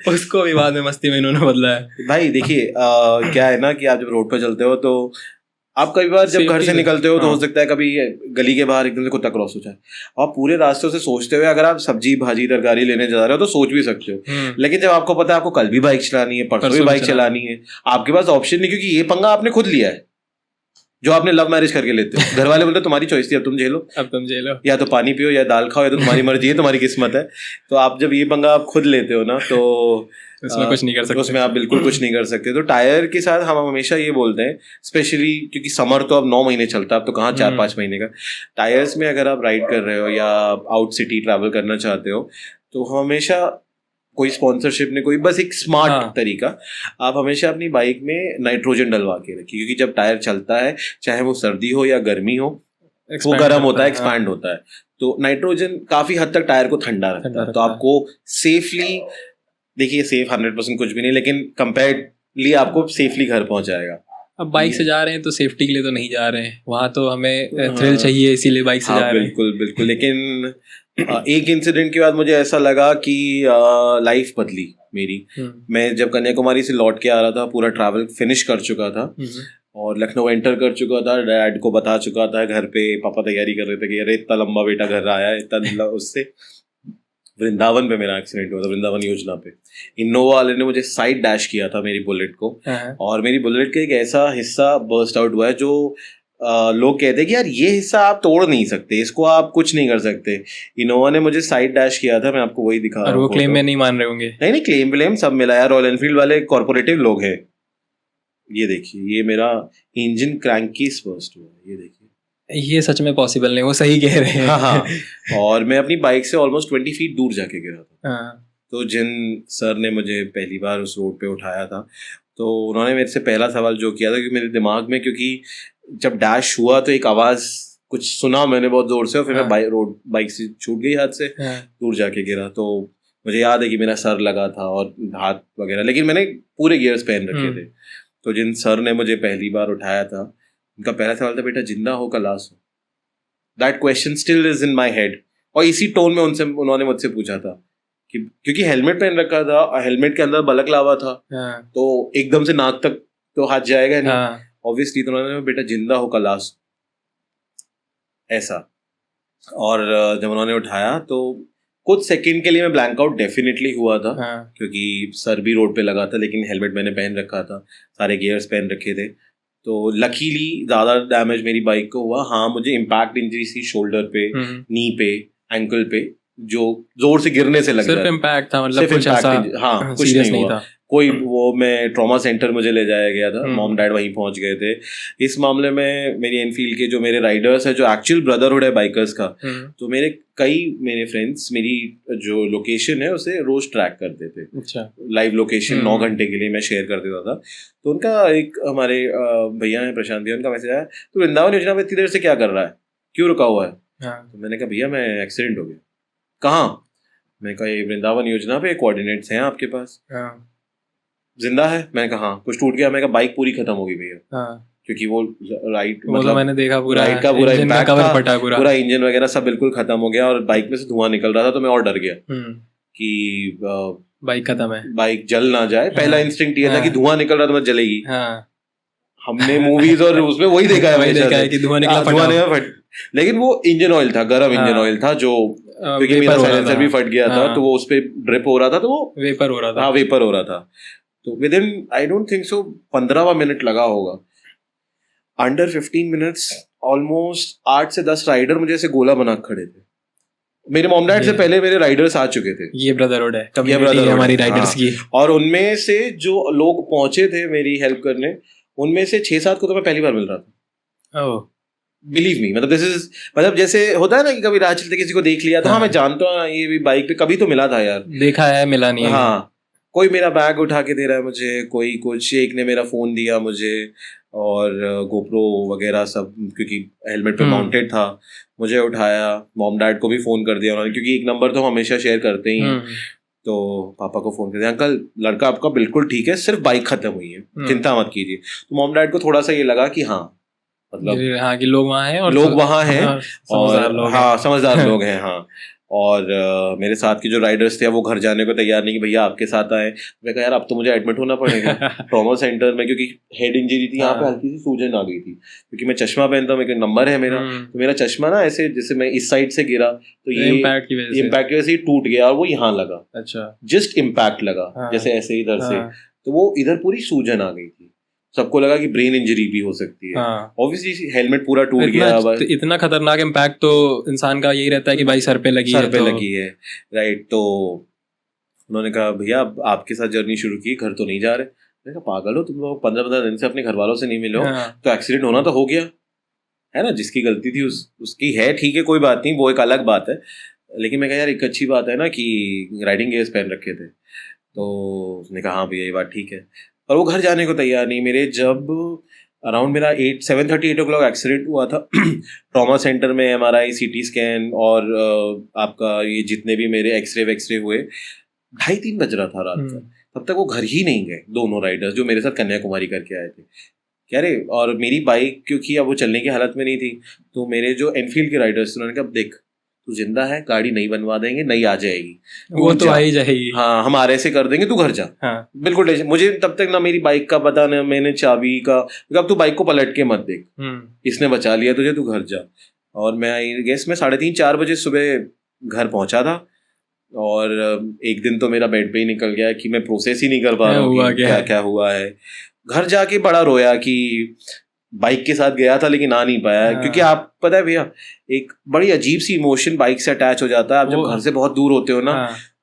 उसको भी बाद में मस्ती में इन्होंने बदला है। भाई देखिए, क्या है ना कि आप जब रोड पर चलते हो तो आप कई बार जब घर से निकलते हो तो हो सकता है कभी गली के बाहर एकदम से कुत्ता क्रॉस हो जाए। आप पूरे रास्ते से सोचते हुए अगर आप सब्जी भाजी तरकारी लेने जा रहे हो तो सोच भी सकते हो, लेकिन जब आपको पता है आपको कल भी बाइक चलानी है, परसों भी बाइक चलानी है, आपके पास ऑप्शन नहीं, क्योंकि ये पंगा आपने खुद लिया है, जो आपने लव मैरिज करके लेते हो। घर वाले बोलते तुम्हारी चॉइस थी, अब तुम झेलो, या तो पानी पियो या दाल खाओ, या तो तुम्हारी मर्जी है, तुम्हारी किस्मत है। तो आप जब ये पंगा आप खुद लेते हो ना, तो उसमें कुछ नहीं कर सकते, उसमें आप बिल्कुल कुछ नहीं कर सकते। तो टायर के साथ हम हमेशा ये बोलते हैं, स्पेशली क्योंकि समर तो अब 9 महीने चलता है, अब तो कहाँ 4-5 महीने का। टायर्स में अगर आप राइड कर रहे हो या आउट सिटी ट्रैवल करना चाहते हो, तो हमेशा कोई स्पॉन्सरशिप नहीं, कोई बस एक स्मार्ट तरीका, आप हमेशा अपनी बाइक में नाइट्रोजन डलवा के रखिए, क्योंकि जब टायर चलता है, चाहे वो सर्दी हो या गर्मी हो, वो गर्म होता है, एक्सपैंड होता है। तो नाइट्रोजन काफी हद तक टायर को ठंडा रखता है। तो आपको सेफली, देखिए सेफ 100% कुछ भी नहीं, लेकिन कंपेयरली आपको सेफली घर पहुंचाएगा। अब बाइक से जा रहे हैं तो सेफ्टी के लिए तो नहीं जा रहे हैं, वहां तो हमें थ्रिल चाहिए, इसीलिए बाइक से जा रहे हैं। बिल्कुल। लेकिन एक इंसिडेंट के बाद मुझे ऐसा लगा कि लाइफ बदली मेरी। मैं जब कन्याकुमारी से लौट के आ रहा था, पूरा ट्रैवल फिनिश कर चुका था और लखनऊ एंटर कर चुका था, डैड को बता चुका था घर पे, पापा तैयारी कर रहे थे कि अरे इतना लंबा बेटा घर आया है, इतना उससे। वृंदावन पे मेरा एक्सीडेंट हुआ था, वृंदावन योजना पे। इनोवा वाले ने मुझे साइड डैश किया था मेरी बुलेट को, और मेरी बुलेट का एक ऐसा हिस्सा बर्स्ट आउट हुआ है जो लोग कहते हैं कि यार ये हिस्सा आप तोड़ नहीं सकते, इसको आप कुछ नहीं कर सकते। इनोवा ने मुझे साइड डैश किया था, मैं आपको वही दिखा रहा हूँ। वो क्लेम में नहीं मान रहे होंगे? नहीं, क्लेम व्लेम सब मिला यार। रॉयल एनफील्ड वाले कॉर्पोरेटिव लोग हैं। ये देखिए, ये मेरा इंजन क्रैंकीस बर्स्ट हुआ, ये देखिए। ये सच में पॉसिबल नहीं, वो सही कह रहे हैं। हाँ। और मैं अपनी बाइक से ऑलमोस्ट 20 फीट दूर जाके गिरा था। तो जिन सर ने मुझे पहली बार उस रोड पे उठाया था, तो उन्होंने मेरे से पहला सवाल जो किया था, कि मेरे दिमाग में, क्योंकि जब डैश हुआ तो एक आवाज कुछ सुना मैंने बहुत जोर से, और फिर मैं बाइक से छूट गई हाथ से, दूर जाके गिरा। तो मुझे याद है कि मेरा सर लगा था और हाथ वगैरह, लेकिन मैंने पूरे गियर्स पहन रखे थे। तो जिन सर ने मुझे पहली बार उठाया था, उनका पहला सवाल था, बेटा जिंदा हो का लाश हो? That question still is in my head. और इसी टोन में उन्होंने मुझसे पूछा था, कि क्योंकि हेलमेट पहन रखा था और हेलमेट के अंदर बलक लावा था, तो एकदम से नाक तक तो हाथ जाएगा नहीं ऑब्वियसली। तो उन्होंने, बेटा जिंदा हो का लाश, ऐसा। और जब उन्होंने उठाया तो कुछ सेकंड के लिए मैं ब्लैंक आउट डेफिनेटली हुआ था, हाँ क्योंकि सर भी रोड पे लगा था, लेकिन हेलमेट मैंने पहन रखा था, सारे गियर्स पहन रखे थे, तो लकीली ज़्यादा डैमेज मेरी बाइक को हुआ। हाँ, मुझे इम्पैक्ट इंजरी सी शोल्डर पे, नी पे, एंकल पे, जो जोर से गिरने से लग सिर्फ जाता। इम्पैक्ट था, मतलब सिर्फ कुछ ऐसा इम्पैक्ट, हाँ कुछ सीरियस नहीं नहीं हुआ। था। कोई वो मैं ट्रॉमा सेंटर मुझे ले जाया गया था, मॉम डैड वहीं पहुंच गए थे। इस मामले में मेरी एनफील्ड के जो मेरे राइडर्स है, जो एक्चुअल ब्रदरहुड है बाइकर्स का, तो मेरे फ्रेंड्स मेरी जो लोकेशन है उसे रोज ट्रैक करते थे। अच्छा। लाइव लोकेशन 9 घंटे के लिए मैं शेयर कर देता था। तो उनका एक हमारे भैया है प्रशांत भैया, उनका मैसेज आया, तो वृंदावन योजना पे इतनी देर से क्या कर रहा है, क्यों रुका हुआ है? तो मैंने कहा भैया मैं एक्सीडेंट हो गया। कहाँ? मैंने कहा ये वृंदावन योजना पे कोऑर्डिनेट्स हैं आपके पास। जिंदा है? मैंने कहा हाँ। कुछ टूट गया? मैंने कहा बाइक पूरी खत्म हो गई भैया, क्योंकि वो राइट मतलब तो मैंने देखा पूरा राइट का पूरा इंजन का इम्पैक्ट कवर था, फटा पूरा इंजन वगैरह सब बिल्कुल खत्म हो गया, और बाइक में से धुआं निकल रहा था। तो मैं और डर गया कि बाइक खत्म है, बाइक जल ना जाए। पहला इंस्टिंक्ट ये था कि धुआं निकल रहा तो मैं जलेगी। हमने मूवीज और उसमें वही देखा है, वही देखा है कि धुआं निकला फटा। लेकिन वो इंजन ऑयल था, गर्म इंजन ऑयल था, जो क्योंकि मेरा साइलेंसर भी फट गया था, तो वो उस पे ड्रिप हो रहा था, तो वो वेपर हो रहा था। हाँ, वेपर हो रहा था। तो within I don't think so 15वां मिनट लगा होगा, अंडर 15 मिनट्स ऑलमोस्ट 8 से 10 राइडर मुझे ऐसे गोला बना खड़े थे। मेरे मॉम डैड से पहले मेरे राइडर्स आ चुके थे। ये ब्रदरहुड है, कम्युनिटी है हमारी राइडर्स की। और उनमें से जो लोग पहुंचे थे मेरी हेल्प करने, उनमें से 6-7 को तो मैं पहली बार मिल रहा था। बिलीव मी, मतलब जैसे होता है ना कि कभी राह चलते किसी को देख लिया तो हाँ मैं जानता हूँ ये भी बाइक पे कभी तो मिला था यार, देखा है, मिला नहीं है। हाँ, कोई मेरा बैग उठा के दे रहा है मुझे, कोई कुछ, एक ने मेरा फोन दिया मुझे, और गोप्रो वगैरह सब, क्योंकि हेलमेट पे माउंटेड था, मुझे उठाया। मॉम डैड को भी फोन कर दिया उन्होंने, क्योंकि एक नंबर तो हमेशा शेयर करते ही हैं। तो पापा को फोन कर दिया, अंकल लड़का आपका बिल्कुल ठीक है, सिर्फ बाइक खत्म हुई है, चिंता मत कीजिए। तो मॉम डैड को थोड़ा सा ये लगा कि हाँ, मतलब हाँ कि लोग वहाँ हैं, और लोग वहाँ हैं, और हाँ समझदार लोग हैं। हाँ, और मेरे साथ के जो राइडर्स थे वो घर जाने को तैयार नहीं कि भैया आपके साथ आए। मैं कहा यार अब तो मुझे एडमिट होना पड़ेगा ट्रॉमा सेंटर में, क्योंकि हेड इंजरी थी, यहाँ पे हल्की सी सूजन आ गई थी, क्योंकि मैं चश्मा पहनता हूँ, मेरा नंबर है मेरा, तो मेरा चश्मा ना ऐसे जैसे मैं इस साइड से गिरा तो ये इम्पैक्ट की वजह से टूट गया, और वो यहाँ लगा। अच्छा, जस्ट इम्पैक्ट लगा, जैसे ऐसे इधर से, तो वो इधर पूरी सूजन आ गई थी। सबको लगा कि ब्रेन इंजरी भी हो सकती है। ऑब्वियसली हेलमेट पूरा टूट गया। इतना खतरनाक इम्पैक्ट तो इंसान का यही रहता है कि भाई सर पे लगी है, राइट। तो उन्होंने कहा भैया आपके साथ जर्नी शुरू की, घर तो नहीं जा रहे। मैंने कहा पागल हो तुम लोग, 15-15 दिन से अपने घर वालों से नहीं मिले हो, तो एक्सीडेंट होना तो हो गया है ना, जिसकी गलती थी उसकी है, ठीक है कोई बात नहीं, वो एक अलग बात है। लेकिन मैं कहा यार एक अच्छी बात है ना कि राइडिंग गियर्स पहन रखे थे। तो उसने कहा हाँ भैया ये बात ठीक है, और वो घर जाने को तैयार नहीं। मेरे जब अराउंड मेरा 7:30-8 o'clock एक्सीडेंट हुआ था ट्रॉमा सेंटर में, MRI, CT स्कैन और आपका ये जितने भी मेरे एक्सरे हुए, 2:30-3 बज रहा था रात का। तब तक वो घर ही नहीं गए दोनों राइडर्स जो मेरे साथ कन्याकुमारी करके आए थे। कह रहे, और मेरी बाइक क्योंकि अब वो चलने की हालत में नहीं थी, तो मेरे जो एनफील्ड के राइडर्स थे उन्होंने कहा देख तू जिंदा है, गाड़ी नई बनवा देंगे, नई आ जाएगी, वो तो आ ही जाएगी, हाँ हम RSA कर देंगे, तू घर जा। हाँ। बिल्कुल टेंशन, मुझे तब तक ना मेरी बाइक का पता ना मैंने चाबी का, अब तू बाइक को पलट के मत देख, इसने बचा लिया तुझे, तू घर जा। और मैं आई गेस मैं 3:30-4 बजे सुबह घर पहुंचा था, और एक दिन तो मेरा बेड पे ही निकल गया कि मैं प्रोसेस ही नहीं कर पा रहा हूँ क्या क्या हुआ है। घर जाके बड़ा रोया कि बाइक के साथ गया था लेकिन आ नहीं पाया। क्योंकि आप पता है भैया एक बड़ी अजीब सी इमोशन बाइक से अटैच हो जाता है। आप जब घर से बहुत दूर होते हो ना,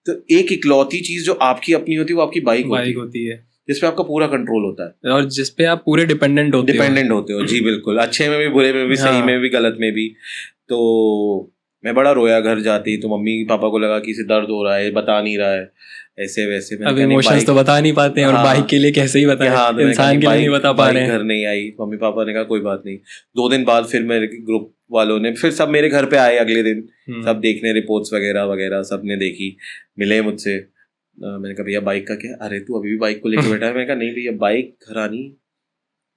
तो एक इकलौती चीज जो आपकी अपनी होती है वो आपकी बाइक होती है, जिसपे आपका पूरा कंट्रोल होता है और जिसपे आप पूरे डिपेंडेंट होते हो। जी बिल्कुल, अच्छे में भी, बुरे में भी, सही में भी, गलत में भी। तो मैं बड़ा रोया घर जाती, तो मम्मी पापा को लगा कि इसे दर्द हो रहा है, बता नहीं रहा है, ऐसे वैसे। अब इमोशंस तो बता नहीं पाते हैं, और बाइक के लिए कैसे ही बताएं, इंसान के लिए नहीं बता पा रहे हैं। घर नहीं आई, मम्मी पापा ने कहा कोई बात नहीं। 2 दिन बाद फिर मेरे ग्रुप वालों ने फिर सब मेरे घर पे आए अगले दिन, सब देखने, रिपोर्ट्स वगैरह वगैरह सब ने देखी, मिले मुझसे। मैंने कहा भैया बाइक का क्या? अरे तू अभी भी बाइक को लेकर बैठा है? मैंने कहा नहीं भैया बाइक घर आनी।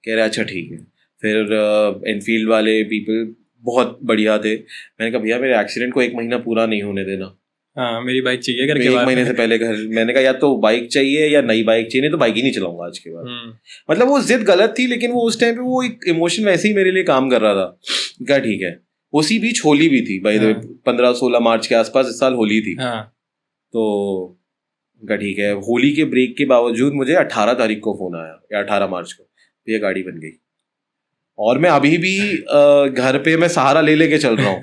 कह रहे अच्छा ठीक है। फिर एनफील्ड वाले पीपल बहुत बढ़िया थे। मैंने कहा भैया मेरे एक्सीडेंट को 1 महीना पूरा नहीं होने देना, हाँ मेरी बाइक चाहिए करके 1 महीने से पहले घर। मैंने कहा या तो बाइक चाहिए या नई बाइक चाहिए, नहीं तो बाइक ही नहीं चलाऊंगा आज के बाद। मतलब वो जिद गलत थी, लेकिन वो उस टाइम पे वो एक इमोशन वैसे ही मेरे लिए काम कर रहा था। क्या ठीक है, उसी बीच होली भी थी भाई, 15-16 मार्च के आसपास इस साल होली थी। तो का ठीक है, होली के ब्रेक के बावजूद मुझे 18 तारीख को फोन आया या 18 मार्च को, तो ये गाड़ी बन गई। और मैं अभी भी घर पे मैं सहारा ले लेके चल रहा हूँ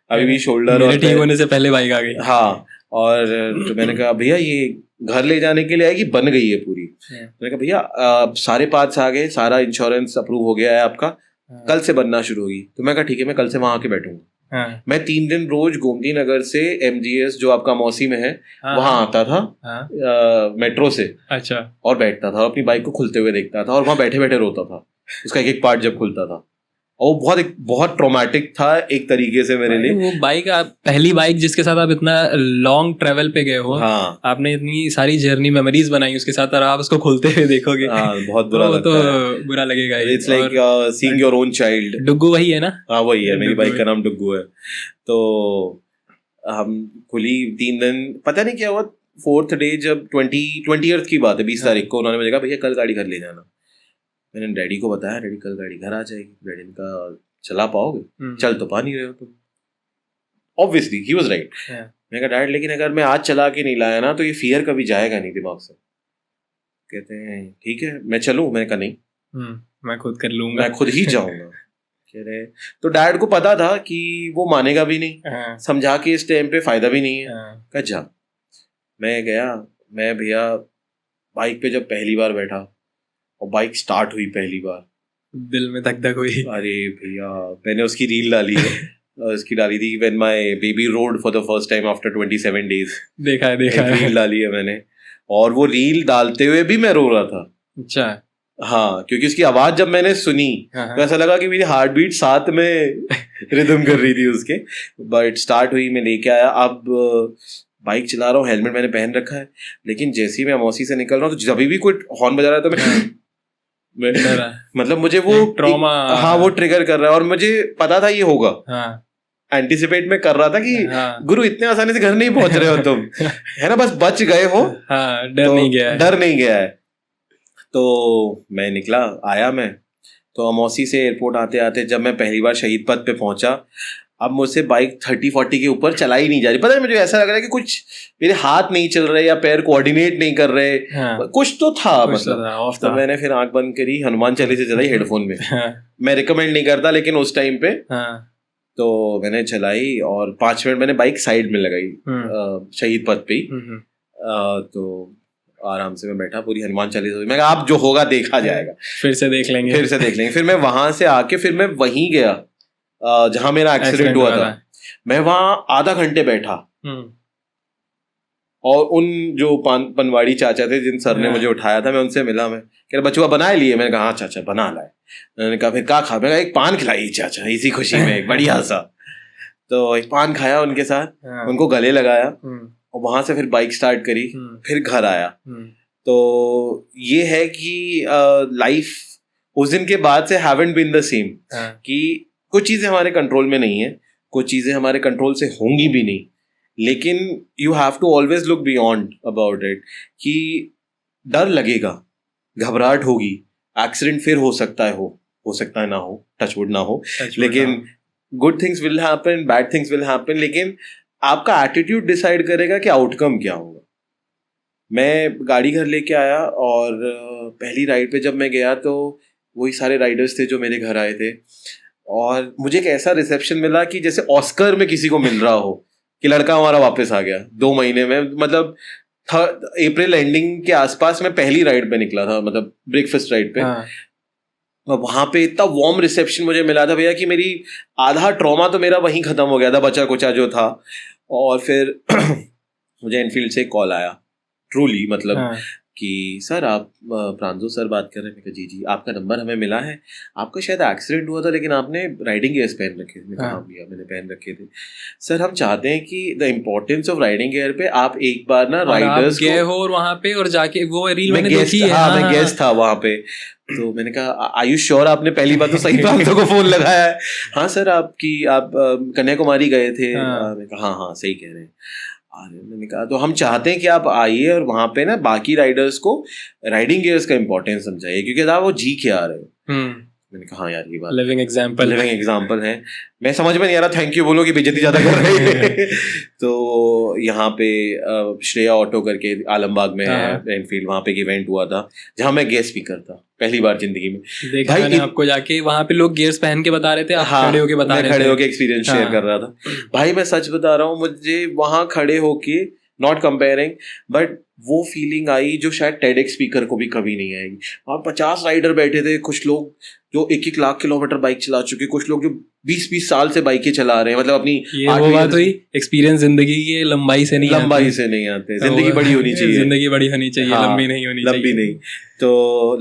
अभी भी शोल्डर और ठीक होने से पहले बाइक आ गई। हाँ, और तो मैंने कहा भैया ये घर ले जाने के लिए है कि बन गई है पूरी? मैंने कहा भैया सारे पार्ट्स आ गए, सारा इंश्योरेंस अप्रूव हो गया है आपका, कल से बनना शुरू होगी। तो मैं कहा ठीक है, मैं कल से वहां आके बैठूंगा। मैं 3 दिन रोज गोमती नगर से MGS जो आपका मौसी में है वहां आता था मेट्रो से। अच्छा। और बैठता था, अपनी बाइक को खुलते हुए देखता था और वहां बैठे बैठे रोता था उसका एक एक पार्ट जब खुलता था। और वो बहुत ट्रॉमेटिक था एक तरीके से मेरे लिए। वो बाइक, पहली बाइक जिसके साथ आप इतना लॉन्ग ट्रेवल पे गए हो, हाँ, आपने इतनी सारी जर्नी मेमोरीज बनाई उसके साथ, और आप उसको खोलते हुए देखोगे, हाँ, बहुत बुरा लगता है। बुरा लगेगा। It's like seeing your own child. Duggu वही है ना? हाँ वही है, मेरी बाइक का नाम डुग्गू है। तो हम खुली 3 दिन, पता नहीं क्या हुआ, 4th डे जब 20th की बात है, 20 तारीख को उन्होंने मुझे कहा भैया कल गाड़ी घर ले जाना। मैंने डैडी को बताया, डैडी कल गाड़ी घर आ जाएगी। डैडी ने कहा चला पाओगे? चल तो पा नहीं रहे हो तुम। Obviously he was right. मैंने कहा डैड लेकिन अगर मैं आज चला के नहीं लाया ना तो ये फियर कभी जाएगा नहीं दिमाग से। कहते हैं ठीक है मैं चलूं? मैंने कहा नहीं, मैं खुद कर लूंगा, मैं खुद ही जाऊंगा। कह रहे तो डैड को पता था कि वो मानेगा भी नहीं, समझा के इस टाइम पे फायदा भी नहीं है। कहा जा। मैं गया, मैं भैया बाइक पे जब पहली बार बैठा और बाइक स्टार्ट हुई पहली बार, दिल में धक धक हुई। अरे भैया मैंने उसकी रील डाली है उसकी डाली थी when my baby road for the first time after 27 days. देखा है रील डाली है मैंने, और वो रील डालते हुए भी मैं रो रहा था। अच्छा। हाँ, क्योंकि उसकी आवाज जब मैंने सुनी तो ऐसा लगा कि मेरी हार्ट बीट साथ में रिदम कर रही थी उसके। बट स्टार्ट हुई, मैं लेके आया, अब बाइक चला रहा हूँ, हेलमेट मैंने पहन रखा है, लेकिन जैसे ही मैं मौसी से निकल रहा हूँ तो जब भी कोई हॉर्न बजा रहा है तो मतलब मुझे वो ट्रॉमा, हाँ वो ट्रिगर कर रहा है। और मुझे पता था ये होगा, एंटिसिपेट में कर रहा था कि गुरु इतने आसानी से घर नहीं पहुंच रहे हो तुम, है ना, बस बच गए हो। डर नहीं गया है। तो मैं निकला, आया मैं तो अमौसी से एयरपोर्ट आते आते जब मैं पहली बार शहीद पथ पे पहुंचा, अब मुझसे बाइक 30-40 के ऊपर चलाई नहीं जा रही। पता है मुझे ऐसा लग रहा है कि कुछ मेरे हाथ नहीं चल रहे या पैर कोऑर्डिनेट नहीं कर रहे। कुछ तो था, मतलब तो मैंने फिर आंख बंद करी, हनुमान चालीसा चलाई हेडफोन में। मैं रिकमेंड नहीं करता लेकिन उस टाइम पे तो मैंने चलाई और 5 मिनट मैंने बाइक साइड में लगाई शहीद पथ पे ही। तो आराम से मैं बैठा, पूरी हनुमान चालीसा, मैं कहा आप जो होगा देखा जाएगा, फिर से देख लेंगे। फिर मैं वहां से आके फिर मैं वहीं गया जहां मेरा एक्सीडेंट हुआ था। मैं वहां आधा घंटे बैठा और उन जो पनवाड़ी चाचा थे जिन सर ने मुझे उठाया था, मैं उनसे मिला। मैं कह रहा बचुआ बनाए लिए? मैंने कहा हाँ चाचा बना लाए। मैंने कहा फिर क्या खा? मैं एक पान खिलाई चाचा इसी खुशी में, एक बढ़िया सा। तो एक पान खाया उनके साथ, उनको गले लगाया और वहां से फिर बाइक स्टार्ट करी, फिर घर आया। तो ये है कि लाइफ उस दिन के बाद से हैवंट बीन द सेम, कि कुछ चीजें हमारे कंट्रोल में नहीं है, कुछ चीजें हमारे कंट्रोल से होंगी भी नहीं, लेकिन you have to always look beyond about it. कि डर लगेगा, घबराहट होगी, एक्सीडेंट फिर हो सकता है ना हो, टचवुड ना हो, लेकिन good things will happen, bad things will happen, लेकिन आपका एटीट्यूड डिसाइड करेगा कि आउटकम क्या होगा। मैं गाड़ी घर लेके आया और पहली राइड पे जब मैं गया तो वही सारे राइडर्स थे जो मेरे घर आए थे, और मुझे एक ऐसा रिसेप्शन मिला कि जैसे ऑस्कर में किसी को मिल रहा हो कि लड़का हमारा वापस आ गया 2 महीने में। मतलब अप्रैल एंडिंग के आसपास मैं पहली राइड पे निकला था, मतलब ब्रेकफास्ट राइड पे। वहां पे इतना वार्म रिसेप्शन मुझे मिला था भैया कि मेरी आधा ट्रॉमा तो मेरा वहीं खत्म हो गया था, बचा कुचा जो था। और फिर मुझे एनफील्ड से कॉल आया, ट्रूली मतलब कि सर आप प्रांजो सर बात कर रहे हैं? जी जी, आपका नंबर हमें मिला है, आपका शायद एक्सीडेंट हुआ था लेकिन आपने राइडिंग गियर्स पहन रखे थे। हाँ भैया मैंने पहन रखे थे। सर हम चाहते हैं कि the importance of riding gear पे आप एक बार ना राइडर्स गए हो और वहाँ पे और जाके वो रील मैंने देखी है। हाँ मैं गेस्ट था वहाँ पे। तो मैंने कहा आर यू श्योर आपने पहली बार तो सही प्रांजो को फोन लगाया है? हाँ सर आप कन्याकुमारी गए थे। मैंने कहा हाँ सही कह रहे हैं। मैंने कहा तो हम चाहते हैं कि आप आइए और वहां पे ना बाकी राइडर्स को राइडिंग गियर्स का इंपॉर्टेंस समझाइए, क्योंकि आप वो जी के आ रहे हो। मैंने कहा हाँ यार ये बात लिविंग एग्जाम्पल है। मैं समझ में नहीं आ रहा थैंक यू बोलो कि बेइज्जती ज्यादा कर रही है। तो यहाँ पे श्रेया ऑटो करके आलमबाग में है एनफील्ड, वहाँ पे एक इवेंट हुआ था जहाँ मैं गेस्ट स्पीकर था पहली बार जिंदगी में। देखा मैंने आपको जाके, वहाँ पे लोग गियर्स पहन के बता रहे थे, आप खड़े होके बता रहे थे। मैं खड़े होके एक्सपीरियंस शेयर कर रहा था। भाई मैं सच बता रहा हूँ, मुझे वहाँ खड़े होके, नॉट कंपेयरिंग, बट वो फीलिंग आई जो शायद टेडेक्स स्पीकर को भी कभी नहीं आएगी। वहाँ 50 राइडर बैठे थे, कुछ लोग जो 1-1 लाख किलोमीटर बाइक चला चुके, कुछ लोग जो 20-20 साल से बाइकें चला रहे हैं, मतलब अपनी वो बात हुई एक्सपीरियंस जिंदगी की लंबाई से नहीं आते। जिंदगी बड़ी होनी चाहिए, हाँ, लंबी नहीं। तो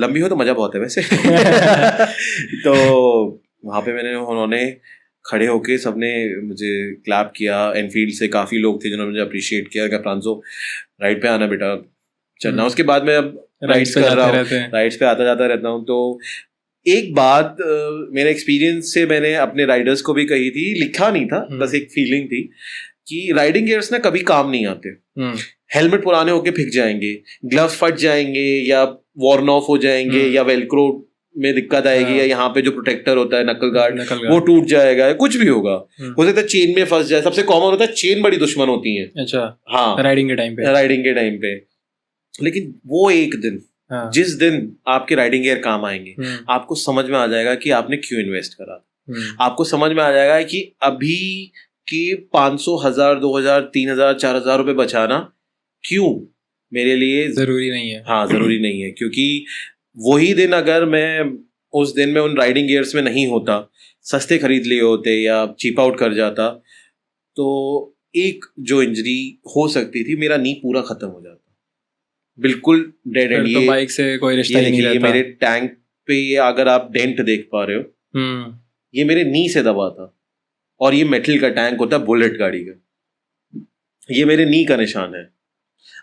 लंबी हो तो मजा बहुत है वैसे। तो वहाँ पे उन्होंने खड़े होके सबने मुझे क्लैप किया। एनफील्ड से काफी लोग थे जिन्होंने मुझे अप्रिशिएट किया कि प्रांजो राइड पे आना बेटा, चलना। उसके बाद मैं अब राइड्स कर रहा हूँ, राइड्स पे आता जाता रहता हूँ। तो एक बात मेरे एक्सपीरियंस से मैंने अपने राइडर्स को भी कही थी, लिखा नहीं था, बस एक फीलिंग थी कि राइडिंग गियर्स ना कभी काम नहीं आते। हेलमेट पुराने होके फिक जाएंगे, ग्लव्स फट जाएंगे या वॉर्न ऑफ हो जाएंगे, या वेलक्रो में दिक्कत आएगी, या यहाँ पे जो प्रोटेक्टर होता है नकल गार्ड वो टूट जाएगा, कुछ भी होगा। हो सकता है चेन में फंस जाए, सबसे कॉमन होता है चेन बड़ी दुश्मन होती है। अच्छा, हाँ, राइडिंग के टाइम पे। लेकिन वो एक दिन, जिस दिन आपके राइडिंग गियर काम आएंगे, आपको समझ में आ जाएगा कि आपने क्यों इन्वेस्ट करा। आपको समझ में आ जाएगा कि अभी के 500, 1000, 2000, 3000, 4000 रुपए बचाना क्यों मेरे लिए जरूरी नहीं है। हाँ, जरूरी नहीं है, क्योंकि वही दिन अगर मैं उस दिन में उन राइडिंग गियर्स में नहीं होता, सस्ते खरीद लिए होते या चीप आउट कर जाता, तो एक जो इंजरी हो सकती थी, मेरा नी पूरा खत्म हो जाता, बिल्कुल डेड एंड। तो बाइक से कोई रिश्ता ही नहीं रहता। मेरे टैंक पे अगर आप डेंट देख पा रहे हो, ये मेरे नी से दबा था, और ये मेटल का टैंक होता है बुलेट गाड़ी का, ये मेरे नी का निशान है।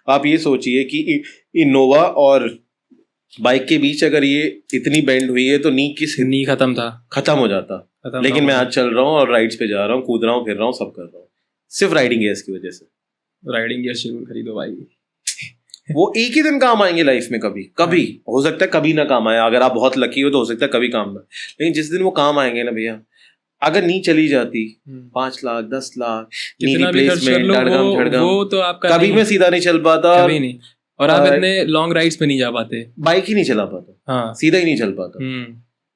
आप ये सोचिए कि इनोवा और बाइक के बीच अगर ये इतनी बेंड हुई है तो नी खत्म हो जाता। लेकिन मैं आज चल रहा हूँ और राइड्स पे जा रहा हूँ, कूद रहा हूँ, फिर रहा हूँ, सब कर रहा हूँ, सिर्फ राइडिंग गियर्स की वजह से। राइडिंग गियर्स जरूर खरीदो भाई। वो एक ही दिन काम आएंगे लाइफ में, कभी हो सकता है कभी ना काम आए। अगर आप बहुत लकी हो तो हो सकता है कभी काम ना, लेकिन जिस दिन वो काम आएंगे ना भैया, अगर नी चली जाती 5 लाख 10 लाख नी रिप्लेसमेंट धड़गम, वो तो आपका कभी मैं सीधा नहीं चल पाता, कभी नहीं। और आप इतने लॉन्ग राइड्स पे नहीं जा पाते, बाइक ही नहीं चला पाता, हाँ, सीधा ही नहीं चल पाता।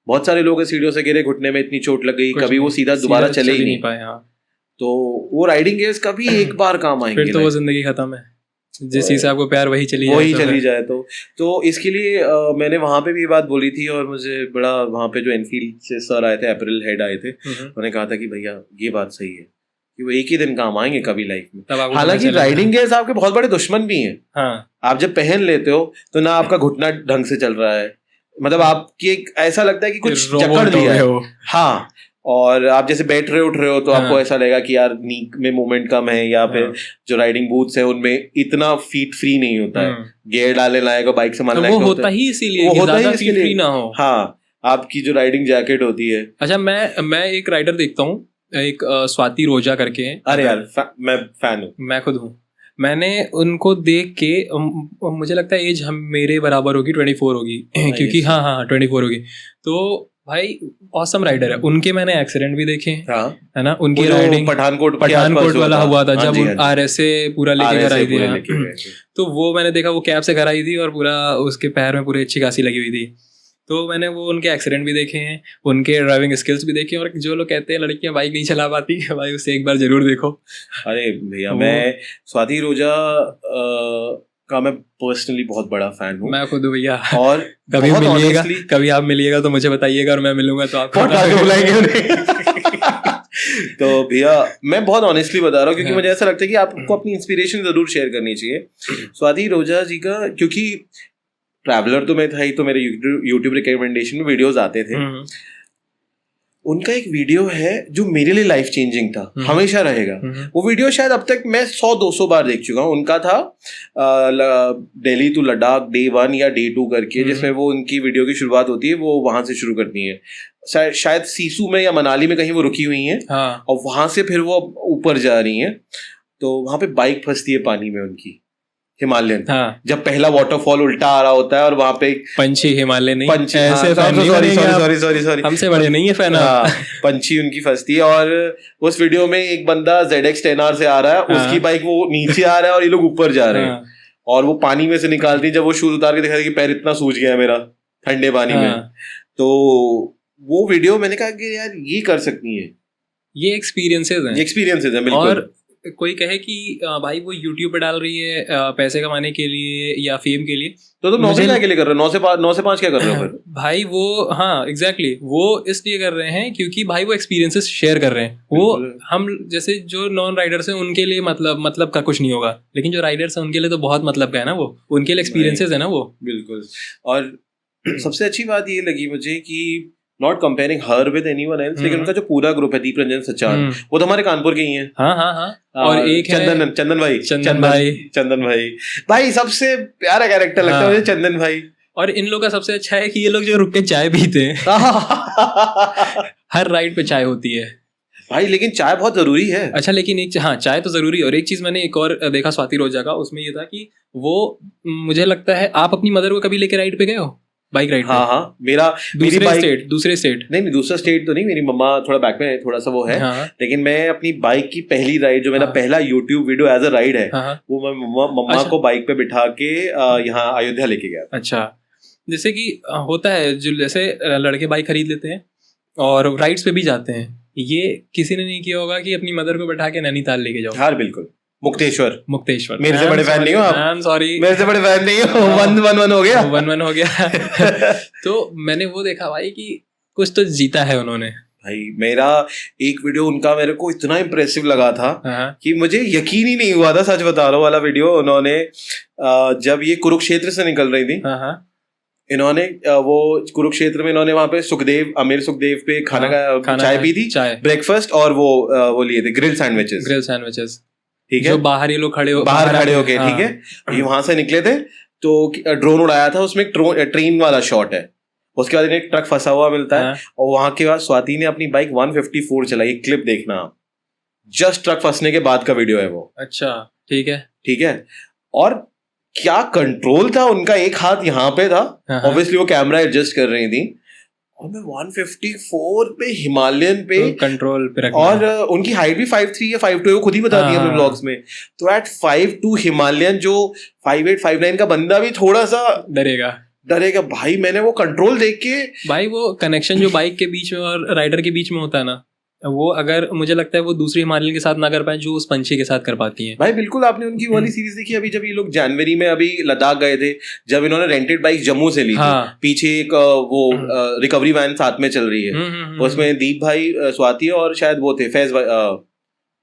बहुत सारे लोग सीढ़ियों से गिरे, घुटने में इतनी चोट लग गई, कभी वो सीधा दोबारा चले ही नहीं पाए। हाँ, तो वो राइडिंग गियर्स कभी एक बार काम आएंगे, फिर तो वो जिंदगी खत्म है। जिस चीज से आपको प्यार वही चली जाए तो इसके लिए मैंने वहां पे भी ये बात बोली थी, और मुझे बड़ा वहां पे जो एनफील्ड से सर आए थे, अप्रैल हेड आए थे, उन्होंने कहा था कि भैया ये बात सही है कि वो एक ही दिन काम आएंगे कभी लाइफ में। हालांकि राइडिंग गियर्स आपके बहुत बड़े दुश्मन भी हैं। हाँ, आप जब पहन लेते हो तो ना आपका घुटना ढंग से चल रहा है, मतलब आपकी एक ऐसा लगता है कि कुछ जकड़ लिया है। हाँ, और आप जैसे बैठ रहे उठ रहे हो तो आपको ऐसा लगेगा कि यार नी में मूवमेंट कम है, या फिर जो राइडिंग बूट्स है उनमें इतना फीट फ्री नहीं होता है, गियर डालने लायक बाइक से मान लायक होता ही इसीलिए कि ज्यादा फीट फ्री ना हो। हाँ, आपकी जो राइडिंग जैकेट होती है। अच्छा, मैं एक राइडर देखता हूँ, एक स्वाति रोजा करके है। अरे यार मैं फैन हूँ, मैं खुद हूँ। मैंने उनको देख के मुझे लगता है एज हम मेरे बराबर होगी, 24 होगी, क्योंकि हाँ 24 होगी। तो भाई ऑसम राइडर है। उनके मैंने एक्सीडेंट भी देखे है ना, उनकी राइडिंग पठानकोट वाला हुआ था जब RS से पूरा लेके घर आई थी। तो वो मैंने देखा, वो कैब से घर आई थी और पूरा उसके पैर में पूरी अच्छी खासी लगी हुई थी। तो मैंने वो उनके एक्सीडेंट भी देखे हैं, उनके ड्राइविंग स्किल्स भी देखे। और जो लोग कहते हैं लड़कियां बाइक नहीं चला पाती, भाई उसे एक बार जरूर देखो। अरे भैया, मैं स्वाति रोजा का मैं पर्सनली बहुत बड़ा फैन हूँ। मैं खुद भैया, और कभी आप मिलिएगा तो मुझे बताइएगा, और मैं मिलूंगा तो आपको बुलाएंगे। तो भैया मैं बहुत ऑनेस्टली बता रहा हूँ, क्योंकि मुझे ऐसा लगता है कि आपको अपनी इंस्पिरेशन जरूर शेयर करनी चाहिए स्वाति रोजा जी का, क्योंकि ट्रैवलर तो मैं था ही, तो मेरे यूट्यूब रिकमेंडेशन में वीडियोस आते थे। उनका एक वीडियो है जो मेरे लिए लाइफ चेंजिंग था, हमेशा रहेगा वो वीडियो। शायद अब तक मैं 100-200 बार देख चुका हूँ। उनका था दिल्ली टू लद्दाख डे 1 या डे 2 करके, जिसमें वो उनकी वीडियो की शुरुआत होती है, वो वहां से शुरू करती है, शायद सीसू में या मनाली में कहीं वो रुकी हुई हैं। हाँ। और वहां से फिर वो ऊपर जा रही हैं, तो वहां पे बाइक फंसती है पानी में उनकी, हिमालयन, हाँ, जब पहला वाटरफॉल उल्टा आ रहा होता है और वहां पे पंछी हिमालय नहीं, पंछी, ऐसे फैन नहीं बनेंगे आप। सॉरी हमसे बड़े नहीं है फैन आप। हाँ, पंछी उनकी फंसती है और उस वीडियो में एक बंदा ZX 10R से आ रहा है, हाँ। उसकी बाइक वो नीचे आ रहा है और ये लोग ऊपर जा रहे हैं हाँ, और वो पानी में से निकालती है, जब वो शूज उतार के दिखा कि पैर इतना सूज गया है मेरा ठंडे पानी में, हाँ, तो वो वीडियो मैंने कहा कि यार ये कर सकती है, ये एक्सपीरियंसेस हैं। ये एक्सपीरियंसेस है बिल्कुल। और कोई कहे कि भाई वो यूट्यूब पे डाल रही है पैसे कमाने के लिए या फेम के लिए, तो तुम 9 से मुझे- क्या के लिए कर रहे हो, 9 से 5 क्या कर रहे हो फिर? भाई वो, हाँ एग्जैक्टली, वो इसलिए कर रहे हैं क्योंकि भाई वो एक्सपीरियंसेस शेयर कर रहे हैं। वो बिल्कुल। हम जैसे जो नॉन राइडर्स हैं उनके लिए मतलब का कुछ नहीं होगा, लेकिन जो राइडर्स हैं उनके लिए तो बहुत मतलब का है ना, वो उनके लिए एक्सपीरियंसेस है ना वो। बिल्कुल। और सबसे अच्छी बात ये लगी मुझे कि not comparing her with anyone else, लेकिन उनका जो पूरा ग्रुप है, दीप रंजन सच्चान, वो तो हमारे कानपुर के ही हैं। हाँ हाँ हाँ। और एक है चंदन भाई भाई सबसे प्यारा कैरेक्टर लगता है मुझे चंदन भाई। और इन लोग का सबसे अच्छा है कि ये लोग जो रुक के चाय पीते हैं हर राइड पे चाय होती है भाई, लेकिन चाय बहुत जरूरी है। अच्छा, लेकिन एक हाँ चाय तो जरूरी है। और एक चीज मैंने एक और देखा स्वाति रोजा का, उसमें ये था कि वो, मुझे लगता है आप अपनी मदर को कभी लेके राइड पे गए हो, बाइक राइड? हाँ हाँ, दूसरे स्टेट नहीं, दूसरा स्टेट तो नहीं, मेरी मम्मा थोड़ा बैक में थोड़ा सा वो है, हाँ, लेकिन मैं अपनी बाइक की पहली राइड, जो मेरा पहला YouTube video as a ride है, हाँ, वो मैं मम्मा अच्छा। को बाइक पे बिठा के यहाँ अयोध्या लेके गया। अच्छा, जैसे कि होता है जो जैसे लड़के बाइक खरीद लेते हैं और राइड्स पे भी जाते हैं, ये किसी ने नहीं किया होगा कि अपनी मदर को बैठा के नैनीताल लेके जाओ। हाँ बिल्कुल, मुक्तेश्वर। मेरे से बड़े फैन नहीं हो आप? सॉरी, मेरे से बड़े फैन नहीं हो। 1-1 हो गया, 1-1 हो गया। तो मैंने वो देखा भाई कि कुछ तो जीता है उन्होंने। भाई मेरा एक वीडियो उनका मेरे को इतना इम्प्रेसिव लगा था कि मुझे यकीन ही नहीं हुआ था, सच बता रहा हूँ वाला वीडियो। उन्होंने जब ये कुरुक्षेत्र से निकल रही थी, इन्होंने वो कुरुक्षेत्र में इन्होंने वहां पे अमीर सुखदेव पे खाना चाय पी थी, ब्रेकफास्ट, और वो लिए थे ग्रिल सैंडविचेस। ठीक है, जो बाहर ये लोग खड़े होके, ठीक है, ये वहां से निकले थे तो ड्रोन उड़ाया था, उसमें एक ट्रेन वाला शॉट है, उसके बाद एक ट्रक फंसा हुआ मिलता है, और वहां के बाद स्वाति ने अपनी बाइक 154 चलाई। क्लिप देखना आप, जस्ट ट्रक फंसने के बाद का वीडियो है वो। अच्छा, ठीक है। और क्या कंट्रोल था उनका, एक हाथ यहाँ पे था, ऑब्वियसली वो कैमरा एडजस्ट कर रही थी, और मैं 154 पे हिमालयन पे कंट्रोल पे रखना। और उनकी हाइट भी 5'3" या 5'2" वो खुद ही बताती है अपने ब्लॉग्स में। तो एट 5'2" हिमालयन, जो 5'8", 5'9" का बंदा भी थोड़ा सा डरेगा भाई। मैंने वो कंट्रोल देख के, भाई वो कनेक्शन जो बाइक के बीच में और राइडर के बीच में होता है ना, वो अगर मुझे लगता है वो दूसरी हिमालयन के साथ ना कर पाए जो उस पंछी के साथ कर पाती हैं। भाई बिल्कुल, आपने उनकी वाली सीरीज देखी अभी, जब ये लोग जनवरी में अभी लद्दाख गए थे, जब इन्होंने रेंटेड बाइक जम्मू से ली थी, पीछे एक वो रिकवरी वैन साथ में चल रही है, उसमें दीप भाई, स्वाति और शायद वो थे फैज भाई,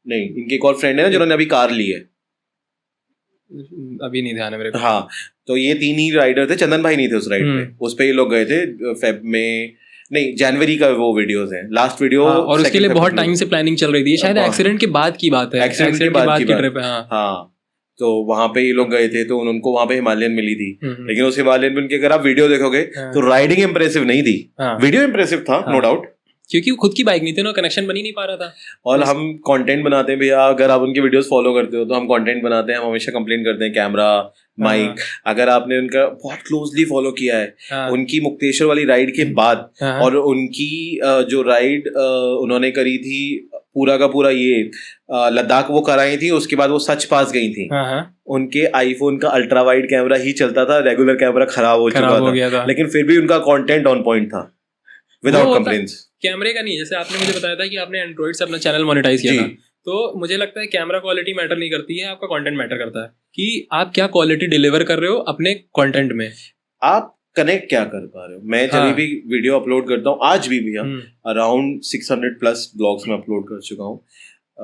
नहीं इनके एक और फ्रेंड है ना जिन्होंने अभी कार ली है, अभी नहीं ध्यान है मेरे को। हाँ, तो ये 3 ही राइडर थे, चंदन भाई नहीं थे उस राइड पे, उस पे ये लोग गए थे फेब में, नहीं जनवरी का वो वीडियोस हैं, लास्ट वीडियो। और उसके लिए बहुत टाइम से प्लानिंग चल रही थी, शायद एक्सीडेंट के बाद की बात है, एक्सीडेंट के बाद की ट्रिप है। हाँ, तो वहां पे ये लोग गए थे, तो उनको वहां पे हिमालयन मिली थी, लेकिन उस हिमालयन में उनकी अगर आप वीडियो देखोगे तो राइडिंग इंप्रेसिव नहीं थी, वीडियो इंप्रेसिव था नो डाउट, क्योंकि खुद की बाइक नहीं थी ना, कनेक्शन बन ही नहीं पा रहा था। और हम कंटेंट बनाते हैं भैया, अगर आप उनके वीडियोस फॉलो करते हो तो हम कंटेंट बनाते हैं, हम हमेशा कंप्लेन करते हैं कैमरा माइक। अगर आपने उनका बहुत क्लोजली फॉलो किया है, उनकी मुक्तेश्वर वाली राइड के बाद, और उनकी जो राइड उन्होंने करी थी पूरा का पूरा ये लद्दाख वो कराई थी, उसके बाद वो सच पास गई थी, उनके आईफोन का अल्ट्रा वाइड कैमरा ही चलता था, रेगुलर कैमरा खराब हो चुका था, लेकिन फिर भी उनका कंटेंट ऑन पॉइंट था, विदाउट कंप्लेंट्स। कैमरे का नहीं, जैसे आपने मुझे बताया था कि आपने एंड्रॉइड से अपना चैनल मोनेटाइज किया था, तो मुझे लगता है कैमरा क्वालिटी मैटर नहीं करती है, आपका कंटेंट मैटर करता है कि आप क्या क्वालिटी डिलीवर कर रहे हो अपने कंटेंट में, आप कनेक्ट क्या कर पा रहे हो। मैं जब भी वीडियो अपलोड करता हूँ, आज भी भैया अराउंड 600+ ब्लॉग्स में अपलोड कर चुका हूँ,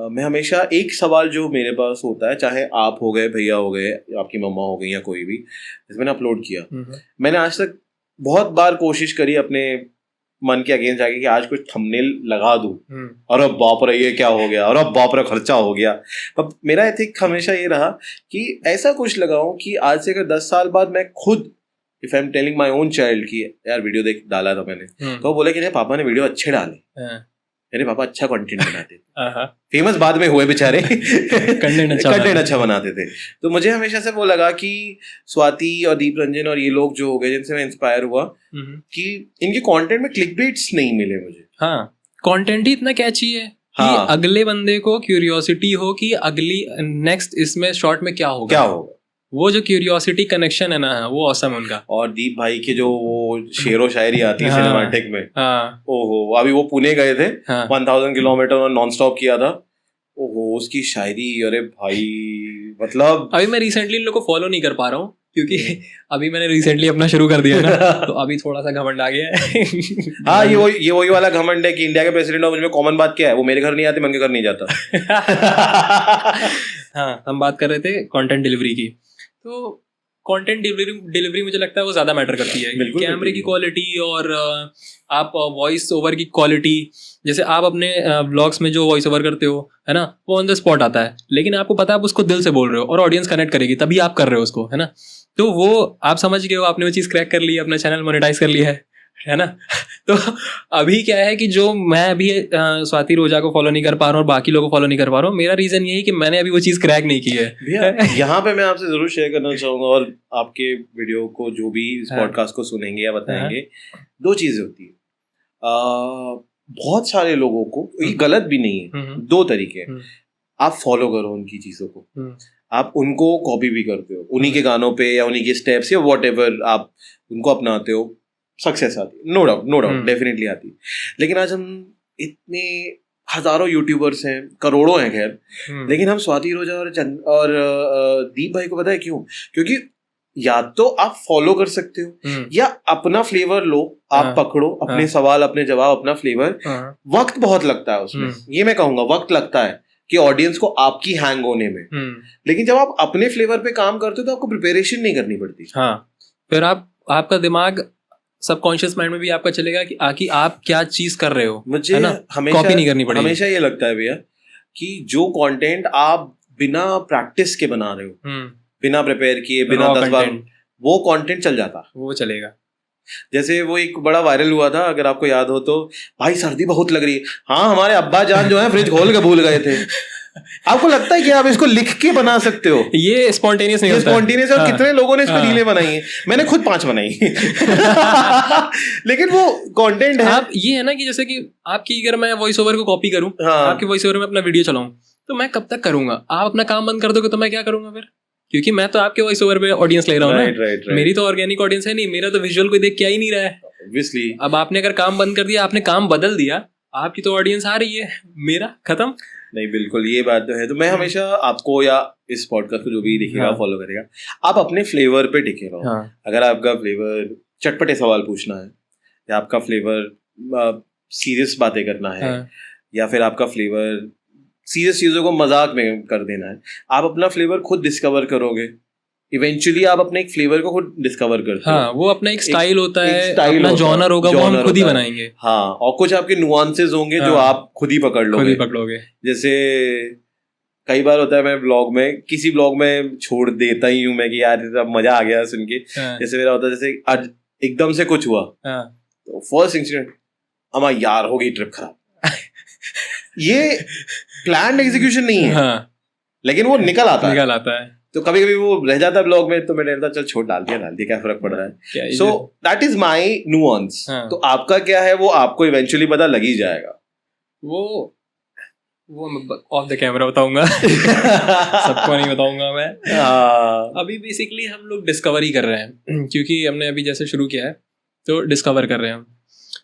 मैं हमेशा एक सवाल जो मेरे पास होता है, चाहे आप हो गए, भैया हो गए, आपकी मम्मा हो गई या कोई भी, मैंने अपलोड किया, मैंने आज तक बहुत बार कोशिश करी अपने मन के अगेंस्ट जाके कि आज कुछ थंबनेल लगा दूं, और अब बाप रे ये क्या हो गया, और अब बाप रे खर्चा हो गया। अब मेरा एथिक हमेशा ये रहा कि ऐसा कुछ लगाऊं कि आज से अगर 10 साल बाद मैं खुद, if I am telling my own child कि यार वीडियो देख डाला था मैंने, तो वो बोले कि नहीं पापा ने वीडियो अच्छे डाले, मेरे पापा अच्छा कंटेंट बनाते थे, हाँ, फेमस बाद में हुए बेचारे, कंटेंट अच्छा बनाते थे। तो मुझे हमेशा से वो लगा कि स्वाति और दीप रंजन और ये लोग जो हो गए जिनसे मैं इंस्पायर हुआ कि इनके कंटेंट में क्लिकबेट्स नहीं मिले मुझे। हाँ, कंटेंट ही इतना कैची है कि हाँ। अगले बंदे को क्यूरियोसिटी हो कि अगली नेक्स्ट इसमें शॉर्ट में क्या होगा, वो जो क्यूरियोसिटी कनेक्शन है ना, वो ऑसम उनका। और दीप भाई के जो वो शेरो शायरी आती है सिनेमैटिक में, हाँ, ओहो, अभी वो पुणे गए थे, हाँ, 1000 किलोमीटर और नॉन स्टॉप किया था, ओहो उसकी शायरी, अरे भाई मतलब। अभी मैं रिसेंटली इन लोग को फॉलो नहीं कर पा रहा हूँ क्योंकि अभी मैंने रिसेंटली अपना शुरू कर दिया ना, तो अभी थोड़ा सा घमंड आ गया है। हाँ, ये वही वाला घमंड है कि इंडिया के प्रेसिडेंट और मुझ में कॉमन बात क्या है, वो मेरे घर नहीं आते, मैं उनके घर नहीं जाता। हाँ, हम बात कर रहे थे कंटेंट डिलीवरी की। तो कंटेंट डिलीवरी मुझे लगता है वो ज़्यादा मैटर करती है। कैमरे की क्वालिटी और आप वॉइस ओवर की क्वालिटी, जैसे आप अपने व्लॉग्स में जो वॉइस ओवर करते हो है ना, वो ऑन द स्पॉट आता है, लेकिन आपको पता है आप उसको दिल से बोल रहे हो और ऑडियंस कनेक्ट करेगी, तभी आप कर रहे हो उसको, है ना। तो वो आप समझ गए हो, आपने वो चीज़ क्रैक कर ली, अपना चैनल मोनेटाइज कर लिया है ना। तो अभी क्या है कि जो मैं अभी स्वाति रोजा को फॉलो नहीं कर पा रहा हूँ और बाकी लोगों को फॉलो नहीं कर पा रहा हूँ, मेरा रीजन यही कि मैंने अभी वो चीज़ क्रैक नहीं की है। भैया यहाँ पे मैं आपसे जरूर शेयर करना चाहूंगा, और आपके वीडियो को जो भी इस पॉडकास्ट को सुनेंगे या बताएंगे, दो चीजें होती है। बहुत सारे लोगों को, ये गलत भी नहीं है, दो तरीके हैं। आप फॉलो करो उनकी चीजों को, आप उनको कॉपी भी करते हो, उन्हीं के गानों पे या उन्हीं के स्टेप्स या व्हाटएवर आप उनको अपनाते हो, सक्सेस आती है, नो डाउट डेफिनेटली आती है। लेकिन आज हम इतने हजारों यूट्यूबर्स हैं, करोड़ों हैं खैर, लेकिन हम स्वाति रोजा और दीप भाई को पता है क्यों? क्योंकि या तो आप फॉलो कर सकते हो या अपना फ्लेवर लो, आप पकड़ो अपने सवाल, अपने जवाब, अपना फ्लेवर। वक्त बहुत लगता है उसमें, ये मैं कहूंगा, वक्त लगता है कि ऑडियंस को आपकी हैंग होने में। लेकिन जब आप अपने फ्लेवर पे काम करते हो तो आपको प्रिपरेशन नहीं करनी पड़ती। हाँ, फिर आपका दिमाग सबकॉन्शियस माइंड में भी आपका चलेगा कि आप क्या चीज कर रहे हो, मुझे हमेशा कॉपी नहीं करनी पड़ेगी। हमेशा ये लगता है भैया कि जो कंटेंट आप बिना प्रैक्टिस के बना रहे हो, बिना प्रिपेयर किए, बिना 10 बार, वो कंटेंट चल जाता, वो चलेगा। जैसे वो एक बड़ा वायरल हुआ था, अगर आपको याद हो तो, भाई सर्दी बहुत लग रही है, हाँ हमारे अब्बा जान जो है फ्रिज खोल के भूल गए थे। आपको लगता है कि आप इसको लिख के बना सकते हो? ये स्पॉन्टेनियस नहीं होता, स्पॉन्टेनियस। और कितने लोगों ने इस पे रीलें बनाई हैं, मैंने खुद 5 बनाई। लेकिन वो कंटेंट है। आप ये है ना कि जैसे कि आपकी, अगर मैं वॉइस ओवर को कॉपी करूं, आपके वॉइस ओवर में अपना वीडियो चलाऊं, तो मैं कब तक करूंगा? आप अपना काम बंद कर दोगे तो मैं क्या करूंगा फिर? क्योंकि मैं तो आपके वॉइस ओवर पे ऑडियंस ले रहा हूँ ना, मेरी तो ऑर्गेनिक ऑडियंस है नहीं, मेरा तो विजुअल कोई देख के आ ही नहीं रहा है। Obviously. अब आपने अगर काम बंद कर दिया, आपने काम बदल दिया, आपकी तो ऑडियंस आ रही है, मेरा खत्म। नहीं, बिल्कुल ये बात तो है। तो मैं हमेशा आपको, या इस पॉडकास्ट को जो भी देखेगा फॉलो करेगा, आप अपने फ्लेवर पे टिके रहो। अगर आपका फ्लेवर चटपटे सवाल पूछना है, या आपका फ्लेवर सीरियस बातें करना है, या फिर आपका फ्लेवर सीरियस चीजों को मजाक में कर देना है, आप अपना फ्लेवर खुद डिस्कवर करोगे। इवेंचुअली आप अपने एक फ्लेवर को खुद डिस्कवर करते हो। वो अपना एक स्टाइल होता है, अपना जॉनर होगा, वो हम खुद ही बनाएंगे। हाँ, और कुछ आपके नुआंसेस होंगे जो आप खुद ही पकड़ोगे। जैसे कई बार होता है, मैं ब्लॉग में, किसी ब्लॉग में छोड़ देता ही हूँ मैं कि यार मजा आ गया सुन के। जैसे मेरा होता है, जैसे आज एकदम से कुछ हुआ, तो फर्स्ट इंसिडेंट, हमारा यार हो गई ट्रिप खराब। ये प्लान्ड एग्जीक्यूशन नहीं है, लेकिन वो निकल आता है। तो कभी कभी वो रह जाता है ब्लॉग में, तो मैं कहता चल छोड़, डाल दिया क्या फर्क पड़ रहा है। So that is my nuance. तो आपका क्या है वो आपको इवेंचुअली पता लग ही जाएगा। वो ऑफ द कैमरा बताऊंगा। सबको नहीं बताऊंगा मैं। अभी बेसिकली हम लोग डिस्कवर ही कर रहे हैं, क्योंकि हमने अभी जैसे शुरू किया है तो डिस्कवर कर रहे हैं हम।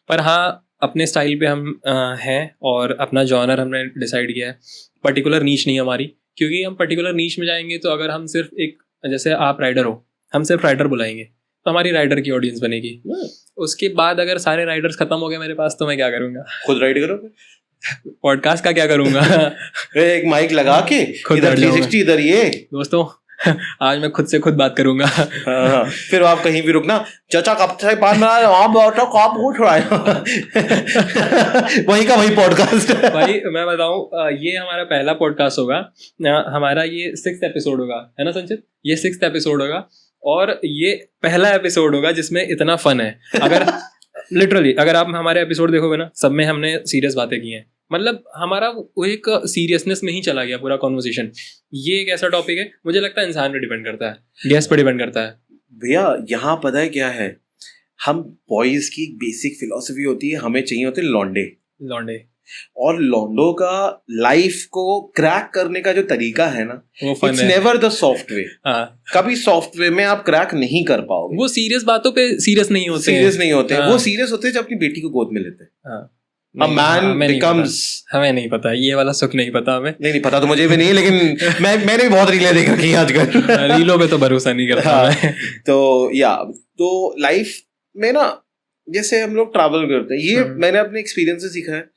पर हाँ, अपने स्टाइल पे हम हैं, और अपना जॉनर हमने डिसाइड किया है। पर्टिकुलर नीश नहीं हमारी, क्योंकि हम पर्टिकुलर नीश में जाएंगे तो अगर हम सिर्फ एक, जैसे आप राइडर हो, हम सिर्फ राइडर बुलाएंगे तो हमारी राइडर की ऑडियंस बनेगी। उसके बाद अगर सारे राइडर्स खत्म हो गए मेरे पास, तो मैं क्या करूंगा? खुद राइड करोगे? पॉडकास्ट का क्या करूंगा? एक माइक लगा के इधर 360 इधर ये। दोस्तों, आज मैं खुद से खुद बात करूंगा। फिर आप कहीं भी रुकना, चाचा कब से बात में आप पूछ रहा है। वही का वही पॉडकास्ट। भाई मैं बताऊं, ये हमारा पहला पॉडकास्ट होगा, हमारा ये 6th एपिसोड होगा, है ना संचित? ये 6th एपिसोड होगा, और ये पहला एपिसोड होगा जिसमें इतना फन है। अगर लिटरली अगर आप हमारे एपिसोड देखोगे ना, सब में हमने सीरियस बातें की हैं, मतलब हमारा वो एक सीरियसनेस में ही चला गया पूरा कॉन्वर्सेशन। ये एक ऐसा टॉपिक है, मुझे लगता है इंसान पे डिपेंड करता है, गेस्ट पे डिपेंड करता है। भैया यहाँ पता है क्या है, हम बॉयज की बेसिक फिलॉसफी होती है, हमें चाहिए होते लौंडे। और लौंडो का लाइफ को क्रैक करने का जो तरीका है ना, वो फन इट्स है। Never the soft way. हाँ, कभी सॉफ्ट वे में आप क्रैक नहीं कर पाओगे। वो सीरियस बातों पे सीरियस नहीं होते सीरियस नहीं होते हैं। हाँ। वो सीरियस होते हैं जब अपनी बेटी को गोद में लेते हैं। हाँ। A man हमें नहीं becomes पता। हमें नहीं पता, ये वाला सुख नहीं पता हमें। नहीं पता तो मुझे भी नहीं, लेकिन मैंने भी बहुत रीलें देख रखी हैं आजकल। रीलों पे तो भरोसा नहीं करता हाँ। मैं। तो लाइफ में ना, जैसे हम लोग ट्रैवल करते हैं, ये मैंने अपने एक्सपीरियंस से सीखा है।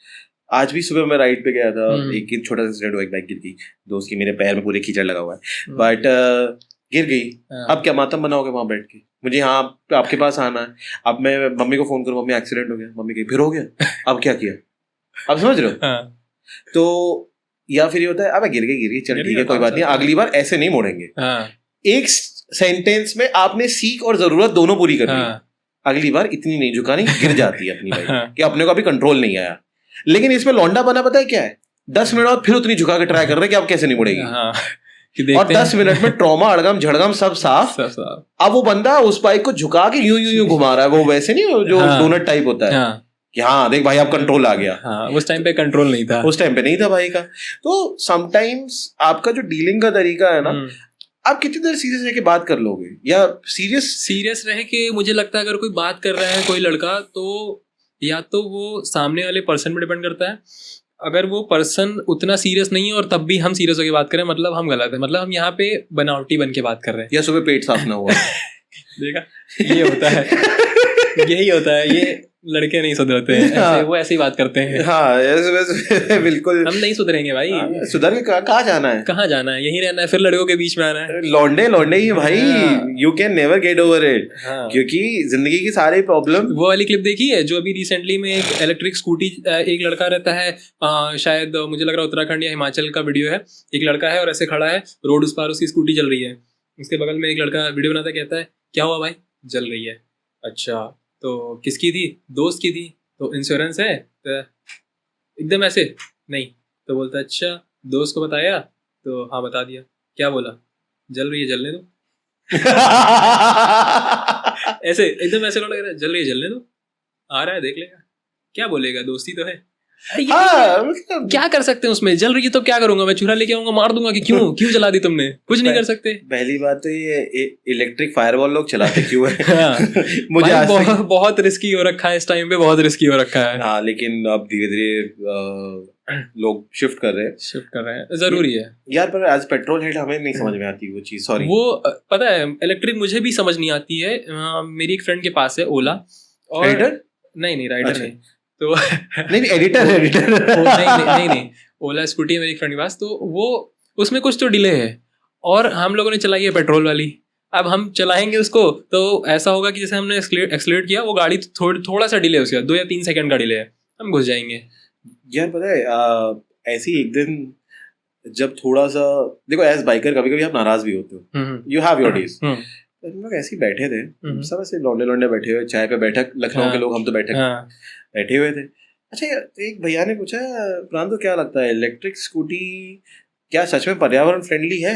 आज भी सुबह मैं राइड पे गया था, एक छोटा सा इंसिडेंट हुआ, एक बाइक गिर गई दोस्त की, मेरे पैर में पूरे कीचड़ लगा हुआ है, बट गिर गई। अब क्या मातम बनाओगे वहां बैठ के? मुझे यहाँ आपके पास आना है। अब मैं मम्मी को फोन करूँ, मम्मी एक्सीडेंट हो गया, मम्मी कही फिर हो गया, अब क्या किया? अब समझ रहे हो? तो या फिर ये होता है, अब गिर गई चल ठीक है कोई बात नहीं, अगली बार ऐसे नहीं मोड़ेंगे। एक सेंटेंस में आपने सीख और जरूरत दोनों पूरी कर ली। अगली बार इतनी नहीं झुकानी, गिर जाती है अपनी बाइक कि अपने को अभी कंट्रोल नहीं आया। लेकिन इसमें लौंडा बना पता है क्या है, 10 मिनट बाद फिर उतनी झुका के ट्राई कर रहे हैं कि अब कैसे नहीं मुड़ेगी। और 10 मिनट में ट्रॉमा अड़गम झड़गम सब साफ। अब वो बंदा उस बाइक को झुका के यूं घुमा रहा है, वो वैसे नहीं जो डोनट टाइप होता है कि हाँ देख भाई अब कंट्रोल आ गया। उस टाइम पे कंट्रोल नहीं था, उस टाइम पे नहीं था भाई का। तो समटाइम्स आपका जो डीलिंग का तरीका है ना, आप कितनी देर सीरियस रह के बात कर लोगे, या सीरियस रह के मुझे लगता है अगर कोई बात कर रहा है कोई लड़का, तो या तो वो सामने वाले पर्सन पे डिपेंड करता है। अगर वो पर्सन उतना सीरियस नहीं है और तब भी हम सीरियस होकर बात करें, मतलब हम गलत है, मतलब हम यहाँ पे बनावटी बन के बात कर रहे हैं। या सुबह पेट साफ ना हुआ। देखा, ये होता है, यही होता है, ये लड़के नहीं सुधरते हैं। हाँ। वो ऐसे ही बात करते हैं। हाँ बिल्कुल, हम नहीं सुधरेंगे भाई। सुधर के कहाँ जाना है? कहाँ जाना है? यहीं रहना है, फिर लड़कों के बीच में आना है। लौंडे ही भाई, you can never get over it, क्योंकि जिंदगी की सारी प्रॉब्लम। वो वाली क्लिप देखी है जो अभी रिसेंटली में एक इलेक्ट्रिक स्कूटी, एक लड़का रहता है शायद मुझे लग रहा है उत्तराखंड या हिमाचल का वीडियो है। एक लड़का है और ऐसे खड़ा है, रोड उस पार उसकी स्कूटी चल रही है, उसके बगल में एक लड़का वीडियो बनाता कहता है क्या हुआ भाई? जल रही है। अच्छा तो किसकी थी? दोस्त की थी। तो इंश्योरेंस है? तो एकदम ऐसे नहीं, तो बोलता अच्छा दोस्त को बताया? तो हाँ बता दिया। क्या बोला? जल रही है जलने दो। ऐसे एकदम ऐसे लग रहा है, जल रही है जलने दो, आ रहा है देख लेगा, क्या बोलेगा, दोस्ती तो है। क्या कर सकते हैं उसमें? जल रही है तो क्या करूंगा मैं? चूल्हा लेके आऊंगा, मार दूंगा कि क्यों जला दी तुमने? कुछ नहीं कर सकते। पहली बात तो ये इलेक्ट्रिक फायरवॉल लोग चलाते क्यों है? हाँ, मुझे बहुत रिस्की हो रखा है इस टाइम पे, बहुत रिस्की हो रखा है। हाँ, लेकिन अब धीरे धीरे लोग शिफ्ट कर रहे हैं, जरूरी है यार। पर एज पेट्रोल हेड हमें नहीं समझ में आती वो चीज, सॉरी। वो पता है इलेक्ट्रिक मुझे भी समझ नहीं आती है। मेरी एक फ्रेंड के पास है ओला, और नहीं राइडर नहीं, तो नहीं एडिटर नहीं ओला स्कूटी है मेरी फ्रेंड के पास। तो वो उसमें कुछ तो डिले है, और हम लोगों ने चलाई है पेट्रोल वाली। अब हम चलाएंगे उसको तो ऐसा होगा कि जैसे हमने एक्सलेरेट किया, वो गाड़ी थोड़ा सा डिले है, उसका 2 या 3 सेकंड का डिले है, हम घुस जाएंगे यार। पता है ऐसी एक दिन जब थोड़ा सा देखो, एज बाइकर कभी कभी आप नाराज भी होते हो, यू हैव योर डेज। हम लोग ऐसे ही बैठे थे, सब ऐसे लौंडे बैठे हुए, चाय पे बैठक, लखनऊ के लोग, हम तो बैठे हुए थे। अच्छा, एक भैया ने पूछा, प्रांतो क्या लगता है इलेक्ट्रिक स्कूटी क्या सच में पर्यावरण फ्रेंडली है?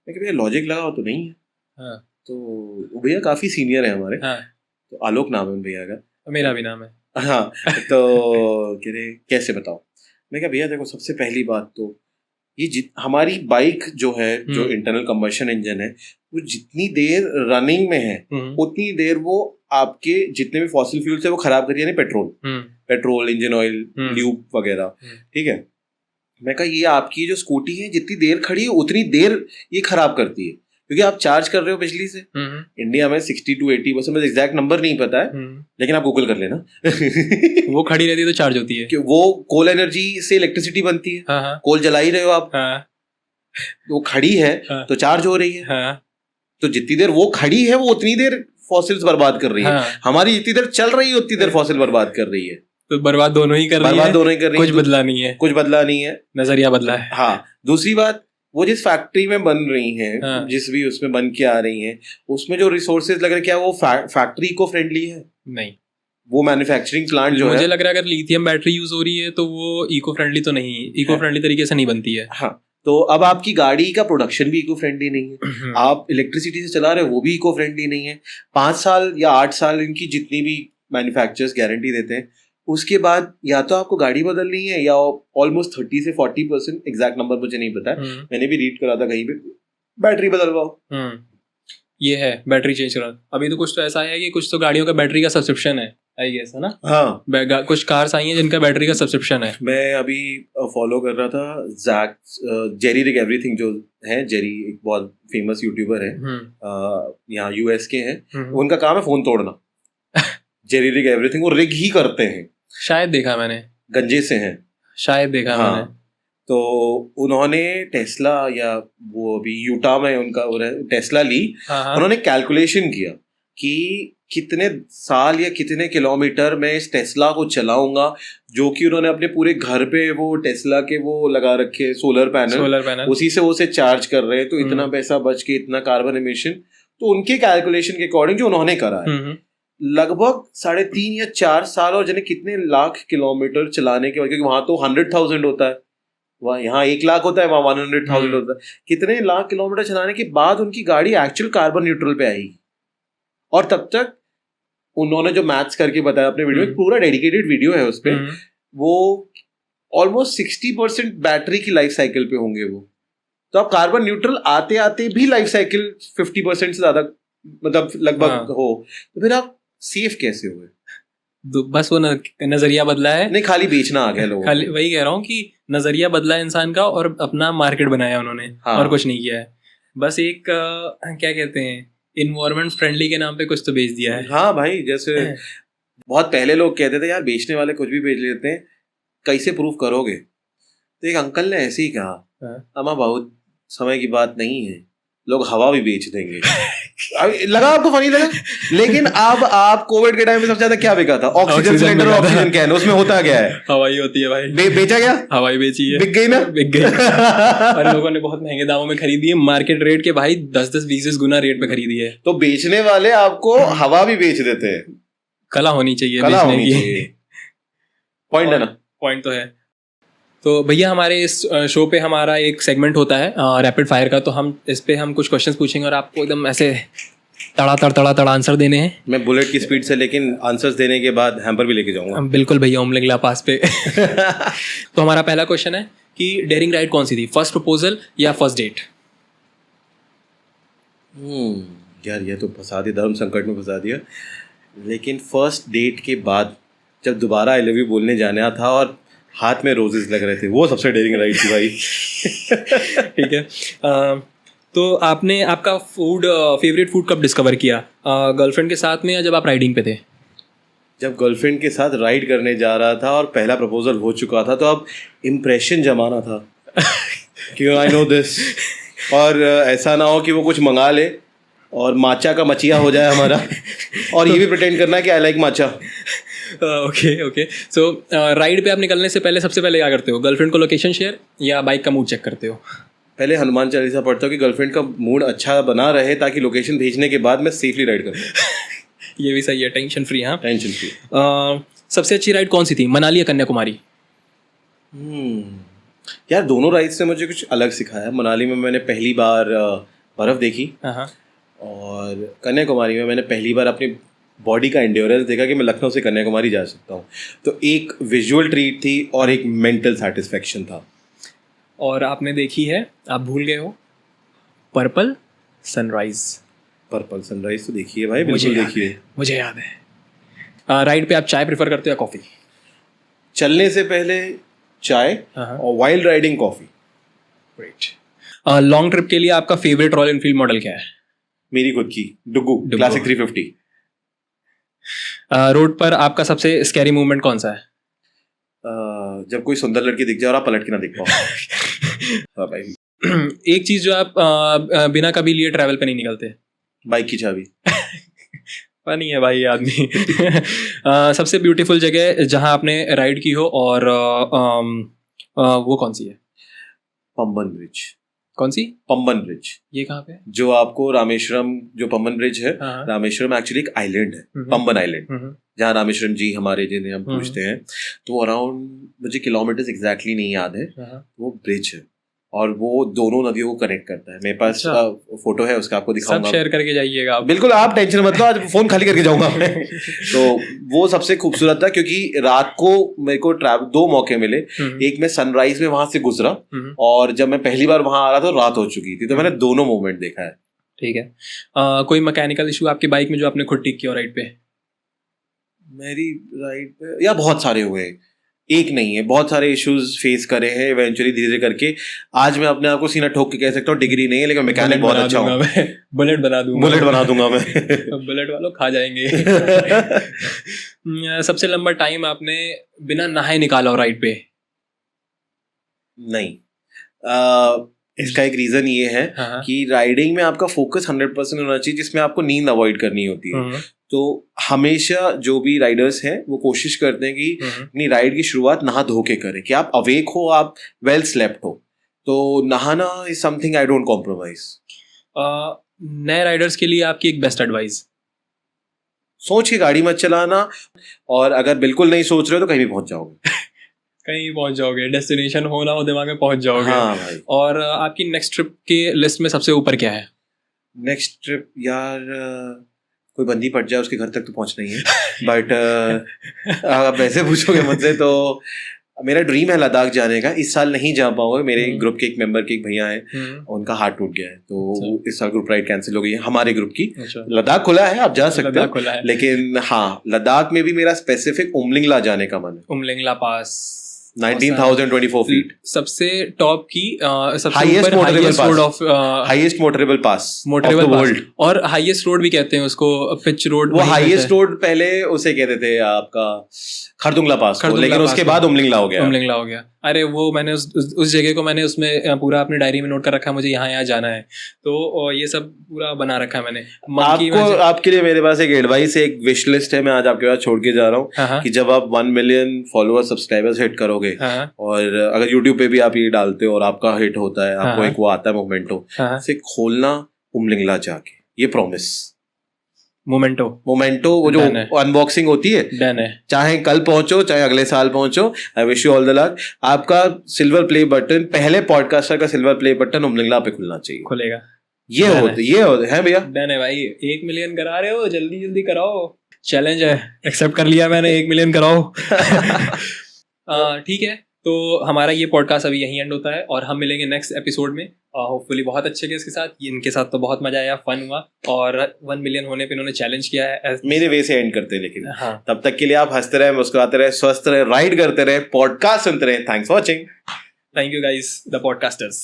मैं भैया लॉजिक लगाओ तो नहीं है। हाँ। तो भैया काफी सीनियर है हमारे। हाँ। तो आलोक नाम है उन भैया का, मेरा भी नाम है। हाँ। तो कह रहे कैसे बताओ? मैं कहा भैया देखो, सबसे पहली बात तो ये हमारी बाइक जो है, जो इंटरनल कंबशन इंजन है, वो जितनी देर रनिंग में है उतनी देर वो आपके जितने भी फॉसिल फ्यूल्स है वो खराब करिए, यानी पेट्रोल, इंजन ऑयल, ल्यूब वगैरह। ठीक है, मैं कहा ये आपकी जो स्कूटी है जितनी देर खड़ी है उतनी देर ये खराब करती है, क्योंकि आप चार्ज कर रहे हो बिजली से। इंडिया में 60 to 80%, मुझे एग्जैक्ट नंबर नहीं पता है, लेकिन आप गूगल कर लेना। वो खड़ी रहती है तो चार्ज होती है, कि वो कोल एनर्जी से इलेक्ट्रिसिटी बनती है। हाँ। कोल जला ही रहे हो आप। हाँ। वो खड़ी है। हाँ। तो चार्ज हो रही है। हाँ। तो जितनी देर वो खड़ी है वो उतनी देर फॉसिल्स बर्बाद कर रही है। हाँ। हमारी जितनी देर चल रही है उतनी देर फॉसिल बर्बाद कर रही है। तो बर्बाद दोनों ही कर रही है, कुछ बदला नहीं है, नजरिया बदला है। हाँ। दूसरी बात, वो जिस फैक्ट्री में बन रही हैं, हाँ। जिस भी उसमें बन के आ रही हैं, उसमें जो रिसोर्सेज लग रहे, क्या वो फैक्ट्री इको फ्रेंडली है? नहीं। वो मैन्युफैक्चरिंग प्लांट जो मुझे है, लग रहा है अगर लिथियम बैटरी यूज हो रही है तो वो इको फ्रेंडली तो नहीं, इको फ्रेंडली तरीके से नहीं बनती है। हाँ, तो अब आपकी गाड़ी का प्रोडक्शन भी इको फ्रेंडली नहीं है, आप इलेक्ट्रिसिटी से चला रहे हो वो भी इको फ्रेंडली नहीं है। 5 साल या 8 साल इनकी जितनी भी मैन्युफैक्चरर्स गारंटी देते हैं, उसके बाद या तो आपको गाड़ी बदलनी है या ऑलमोस्ट 30 से 40%, एग्जैक्ट नंबर मुझे नहीं पता है, मैंने भी रीड करा था कहीं पे, बैटरी बदलवाओ। ये है बैटरी चेंज करा। अभी तो कुछ तो ऐसा है कि कुछ तो गाड़ियों का बैटरी का सब्सक्रिप्शन है, आई गेस, है ना? हाँ, कुछ कार्स आई हैं जिनका बैटरी का सब्सक्रिप्शन है। मैं अभी फॉलो कर रहा था जेरी रिग एवरीथिंग जो है, जेरी एक बहुत फेमस यूट्यूबर है, यहाँ यूएस के हैं, उनका काम है फोन तोड़ना। जेरी रिग एवरीथिंग, वो रिग ही करते हैं, शायद देखा मैंने, गंजे से हैं, शायद देखा हाँ। मैंने। तो उन्होंने टेस्ला, या वो अभी यूटा में उनका टेस्ला ली, उन्होंने कैलकुलेशन किया कि कितने साल या कितने किलोमीटर मैं इस टेस्ला को चलाऊंगा, जो कि उन्होंने अपने पूरे घर पे वो टेस्ला के वो लगा रखे सोलर पैनल, उसी से वो चार्ज कर रहे हैं, तो इतना पैसा बच के इतना कार्बन एमिशन, तो उनके कैलकुलेशन के अकॉर्डिंग जो उन्होंने करा है, लगभग 3.5 या 4 साल और जिन्हें कितने लाख किलोमीटर चलाने के बाद, क्योंकि वहां तो 100,000 होता है, वहाँ यहाँ 1 लाख होता है, वहाँ 100,000 होता है, कितने लाख किलोमीटर चलाने के बाद उनकी गाड़ी एक्चुअल कार्बन न्यूट्रल पे आई। और तब तक उन्होंने जो मैथ्स करके बताया अपने वीडियो में, पूरा डेडिकेटेड वीडियो है उस पे, वो ऑलमोस्ट 60% बैटरी की लाइफ साइकिल पे होंगे वो। तो आप कार्बन न्यूट्रल आते आते भी लाइफ साइकिल 50% से ज्यादा मतलब लगभग हो, तो फिर आप सेफ कैसे हुए? बस वो नजरिया बदला है, नहीं खाली बेचना आ गया लोगों, खाली वही कह रहा हूँ कि नजरिया बदला है इंसान का और अपना मार्केट बनाया उन्होंने, और कुछ नहीं किया है। बस एक क्या कहते हैं, इन्वायरमेंट फ्रेंडली के नाम पे कुछ तो बेच दिया है। हाँ भाई, जैसे बहुत पहले लोग कहते थे यार बेचने वाले कुछ भी बेच लेते हैं, कैसे प्रूफ करोगे? तो एक अंकल ने ऐसे ही कहा, अमा बहुत समय की बात नहीं है, लोग हवा भी बेच देंगे। लगा आपको फनी लगा? लेकिन अब आप कोविड के टाइम में सबसे ज्यादा क्या बिका था? ऑक्सीजन सिलेंडर और ऑक्सीजन कैन, उसमें होता क्या है? हवाई होती है भाई। बेचा गया, हवाई बेची है, बिक गई ना, बिक गई। और लोगों ने बहुत महंगे दामों में खरीदी है, मार्केट रेट के भाई 10-20 गुना रेट पे खरीदी है। तो बेचने वाले आपको हवा भी बेच देते हैं। कला होनी चाहिए, कला होनी चाहिए, पॉइंट है ना? पॉइंट तो है। तो भैया हमारे इस शो पे हमारा एक सेगमेंट होता है रैपिड फायर का, तो हम इस पे हम कुछ क्वेश्चंस पूछेंगे और आपको एकदम ऐसे तड़ा आंसर देने हैं। मैं बुलेट की स्पीड से, लेकिन आंसर्स देने के बाद हैम्पर भी लेके जाऊंगा। बिल्कुल भैया, ओमलेगला पास पे। तो हमारा पहला क्वेश्चन है कि डेयरिंग राइड कौन सी थी, फर्स्ट प्रपोजल या फर्स्ट डेट? यार ये तो फंसा दिया, धर्म संकट में फंसा दिया। लेकिन फर्स्ट डेट के बाद जब दोबारा आई लव यू बोलने जाना था और हाथ में रोजेस लग रहे थे, वो सबसे डेयरिंग राइड थी भाई। ठीक है। तो आपने आपका फेवरेट फूड कब डिस्कवर किया, गर्लफ्रेंड के साथ में या जब आप राइडिंग पे थे? जब गर्लफ्रेंड के साथ राइड करने जा रहा था और पहला प्रपोजल हो चुका था, तो अब इम्प्रेशन जमाना था कि आई नो दिस, और ऐसा ना हो कि वो कुछ मंगा ले और माचा का मचिया हो जाए हमारा, और ये भी प्रिटेंड करना है कि I like matcha. Okay. So ride पे आप निकलने से पहले सबसे पहले क्या करते हो, गर्लफ्रेंड को लोकेशन शेयर या बाइक का मूड चेक करते हो? पहले हनुमान चालीसा पढ़ता हूँ कि गर्लफ्रेंड का मूड अच्छा बना रहे, ताकि लोकेशन भेजने के बाद मैं सेफली राइड करूँ। ये भी सही है, टेंशन फ्री। हाँ, टेंशन फ्री। सबसे अच्छी राइड कौन सी थी, मनाली या कन्याकुमारी? यार दोनों राइड से मुझे कुछ अलग सिखाया। मनाली में मैंने पहली बार बर्फ़ देखी, और कन्याकुमारी में मैंने पहली बार अपनी बॉडी का एंड्योरेंस देखा कि मैं लखनऊ से कन्याकुमारी जा सकता हूँ। तो एक विजुअल ट्रीट थी और एक मेंटल सेटिस्फेक्शन था। और आपने देखी है, आप भूल गए हो, पर्पल सनराइज। पर्पल सनराइज तो देखिए भाई, बिल्कुल देखिए, मुझे याद है। राइड पे आप चाय प्रेफर करते हो या कॉफ़ी? चलने से पहले चाय और wild riding coffee. Great. Long trip के लिए आपका फेवरेट रॉयल एनफील्ड मॉडल क्या है? मेरी खुद की डुगू क्लासिक 350। रोड पर आपका सबसे स्कैरी मूवमेंट कौन सा है? जब कोई सुंदर लड़की दिख जाए और आप पलट के ना देख पाओ। हाँ भाई। एक चीज जो आप बिना कभी लिए ट्रैवल पे नहीं निकलते? बाइक की चाबी। फनी है भाई आदमी। सबसे ब्यूटीफुल जगह जहां आपने राइड की हो और वो कौन सी है? पंबन ब्रिज। कौन सी? पंबन ब्रिज, ये कहाँ पे? जो आपको रामेश्वरम, जो पंबन ब्रिज है, हाँ। रामेश्वरम एक्चुअली एक आइलैंड है, पंबन आइलैंड, जहाँ रामेश्वरम जी हमारे जिन्हें हम पूछते हैं, तो अराउंड मुझे किलोमीटर्स एग्जैक्टली नहीं याद है, वो ब्रिज है और वो दोनों नदियों को कनेक्ट करता है। मेरे पास फोटो है उसका, आपको दिखाऊंगा। सब शेयर करके जाइएगा आप। बिल्कुल, आप टेंशन मत लो, आज फोन खाली करके जाऊंगा मैं। तो वो सबसे खूबसूरत था, क्योंकि रात को मेरे को दो मौके मिले। एक मैं सनराइज में वहां से गुजरा, और जब मैं पहली बार वहां आ रहा था तो रात हो चुकी थी, तो मैंने दोनों मोमेंट देखा है। ठीक है। कोई मैकेनिकल इशू आपकी बाइक में जो आपने खुद ठीक किया राइड पे? मेरी राइड पे या बहुत सारे हुए, एक नहीं है, बहुत सारे इश्यूज फेस करे हैं इवेंचुअली धीरे धीरे करके। आज मैं अपने आप को सीना ठोक के कह सकता हूँ डिग्री नहीं है, लेकिन मैकेनिक बहुत अच्छा हूँ। बुलेट बना दूंगा मैं। बुलेट वालों खा जाएंगे। सबसे लंबा टाइम आपने बिना नहाए निकाला हो राइड पे? नहीं, इसका एक रीजन ये है कि राइडिंग में आपका फोकस 100% होना चाहिए, जिसमें आपको नींद अवॉइड करनी होती है। तो हमेशा जो भी राइडर्स हैं वो कोशिश करते हैं कि अपनी राइड की शुरुआत नहा धो के करें, कि आप अवेक हो, आप वेल स्लेप्ट हो। तो नहाना is something I don't compromise. नए राइडर्स के लिए आपकी एक बेस्ट एडवाइस? सोच के गाड़ी मत चलाना, और अगर बिल्कुल नहीं सोच रहे हो तो कहीं भी पहुंच जाओगे। कहीं पहुंच जाओगे, डेस्टिनेशन हो ना हो दिमाग में पहुंच जाओगे। हाँ भाई। और आपकी नेक्स्ट ट्रिप के लिस्ट में सबसे ऊपर क्या है? नेक्स्ट ट्रिप यार, कोई बंदी पड़ जाए उसके घर तक तो पहुंचना ही है। बट आप वैसे पूछोगे मुझसे तो मेरा ड्रीम है लद्दाख जाने का। इस साल नहीं जा पाऊंगा, मेरे ग्रुप के एक मेंबर के एक भैया हैं, उनका हार्ट टूट गया है, तो इस साल ग्रुप राइड कैंसिल हो गई है हमारे ग्रुप की। लद्दाख खुला है, आप जा सकते हो, लेकिन हाँ, लद्दाख में भी मेरा स्पेसिफिक उमलिंगला जाने का मन है। उमलिंगला पास 19,024 फीट, सबसे टॉप की highest motorable pass of the world, और हाईएस्ट रोड भी कहते हैं उसको, पिच रोड। वो हाईएस्ट रोड पहले उसे कहते थे आपका खरदुंगला पास को, लेकिन उसके बाद उमलिंगला हो गया। अरे वो मैंने उस जगह को मैंने उसमें पूरा अपनी डायरी में नोट कर रखा है, मुझे यहाँ जाना है, तो ये सब पूरा बना रखा है मैंने। आपके लिए मेरे पास एक एडवाइस है, एक विश लिस्ट है, मैं आज आपके पास छोड़ के जा रहा हूँ कि जब आप 1 मिलियन फॉलोअर सब्सक्राइबर्स हिट करोगे, और अगर यूट्यूब पे भी आप ये डालते हो और आपका हिट होता है, आपको एक वो आता है मोमेंटो, से खोलना उमलिंगला जाके, ये प्रॉमिस। मोमेंटो वो जो अनबॉक्सिंग होती है, चाहे कल पहुंचो चाहे अगले साल पहुंचो, I wish you all the luck. आपका सिल्वर प्ले बटन, पहले पॉडकास्टर का सिल्वर प्ले बटन उमलिंगला पे खुलना चाहिए, खुलेगा। ये होते है भैया। डन है भाई, 1 मिलियन करा रहे हो, जल्दी जल्दी कराओ, चैलेंज है, एक्सेप्ट कर लिया मैंने, 1 मिलियन कराओ। ठीक है, तो हमारा ये पॉडकास्ट अभी यहीं एंड होता है, और हम मिलेंगे नेक्स्ट एपिसोड में, होपफुली बहुत अच्छे गेस्ट के साथ। इनके साथ तो बहुत मजा आया, फन हुआ, और 1 मिलियन होने पे इन्होंने चैलेंज किया है। मेरे वे से एंड करते हैं, लेकिन तब तक के लिए आप हंसते रहे, मुस्कुराते रहे, स्वस्थ रहे, राइड करते रहे, पॉडकास्ट सुनते रहे। Thanks for watching. Thank you guys, the podcasters.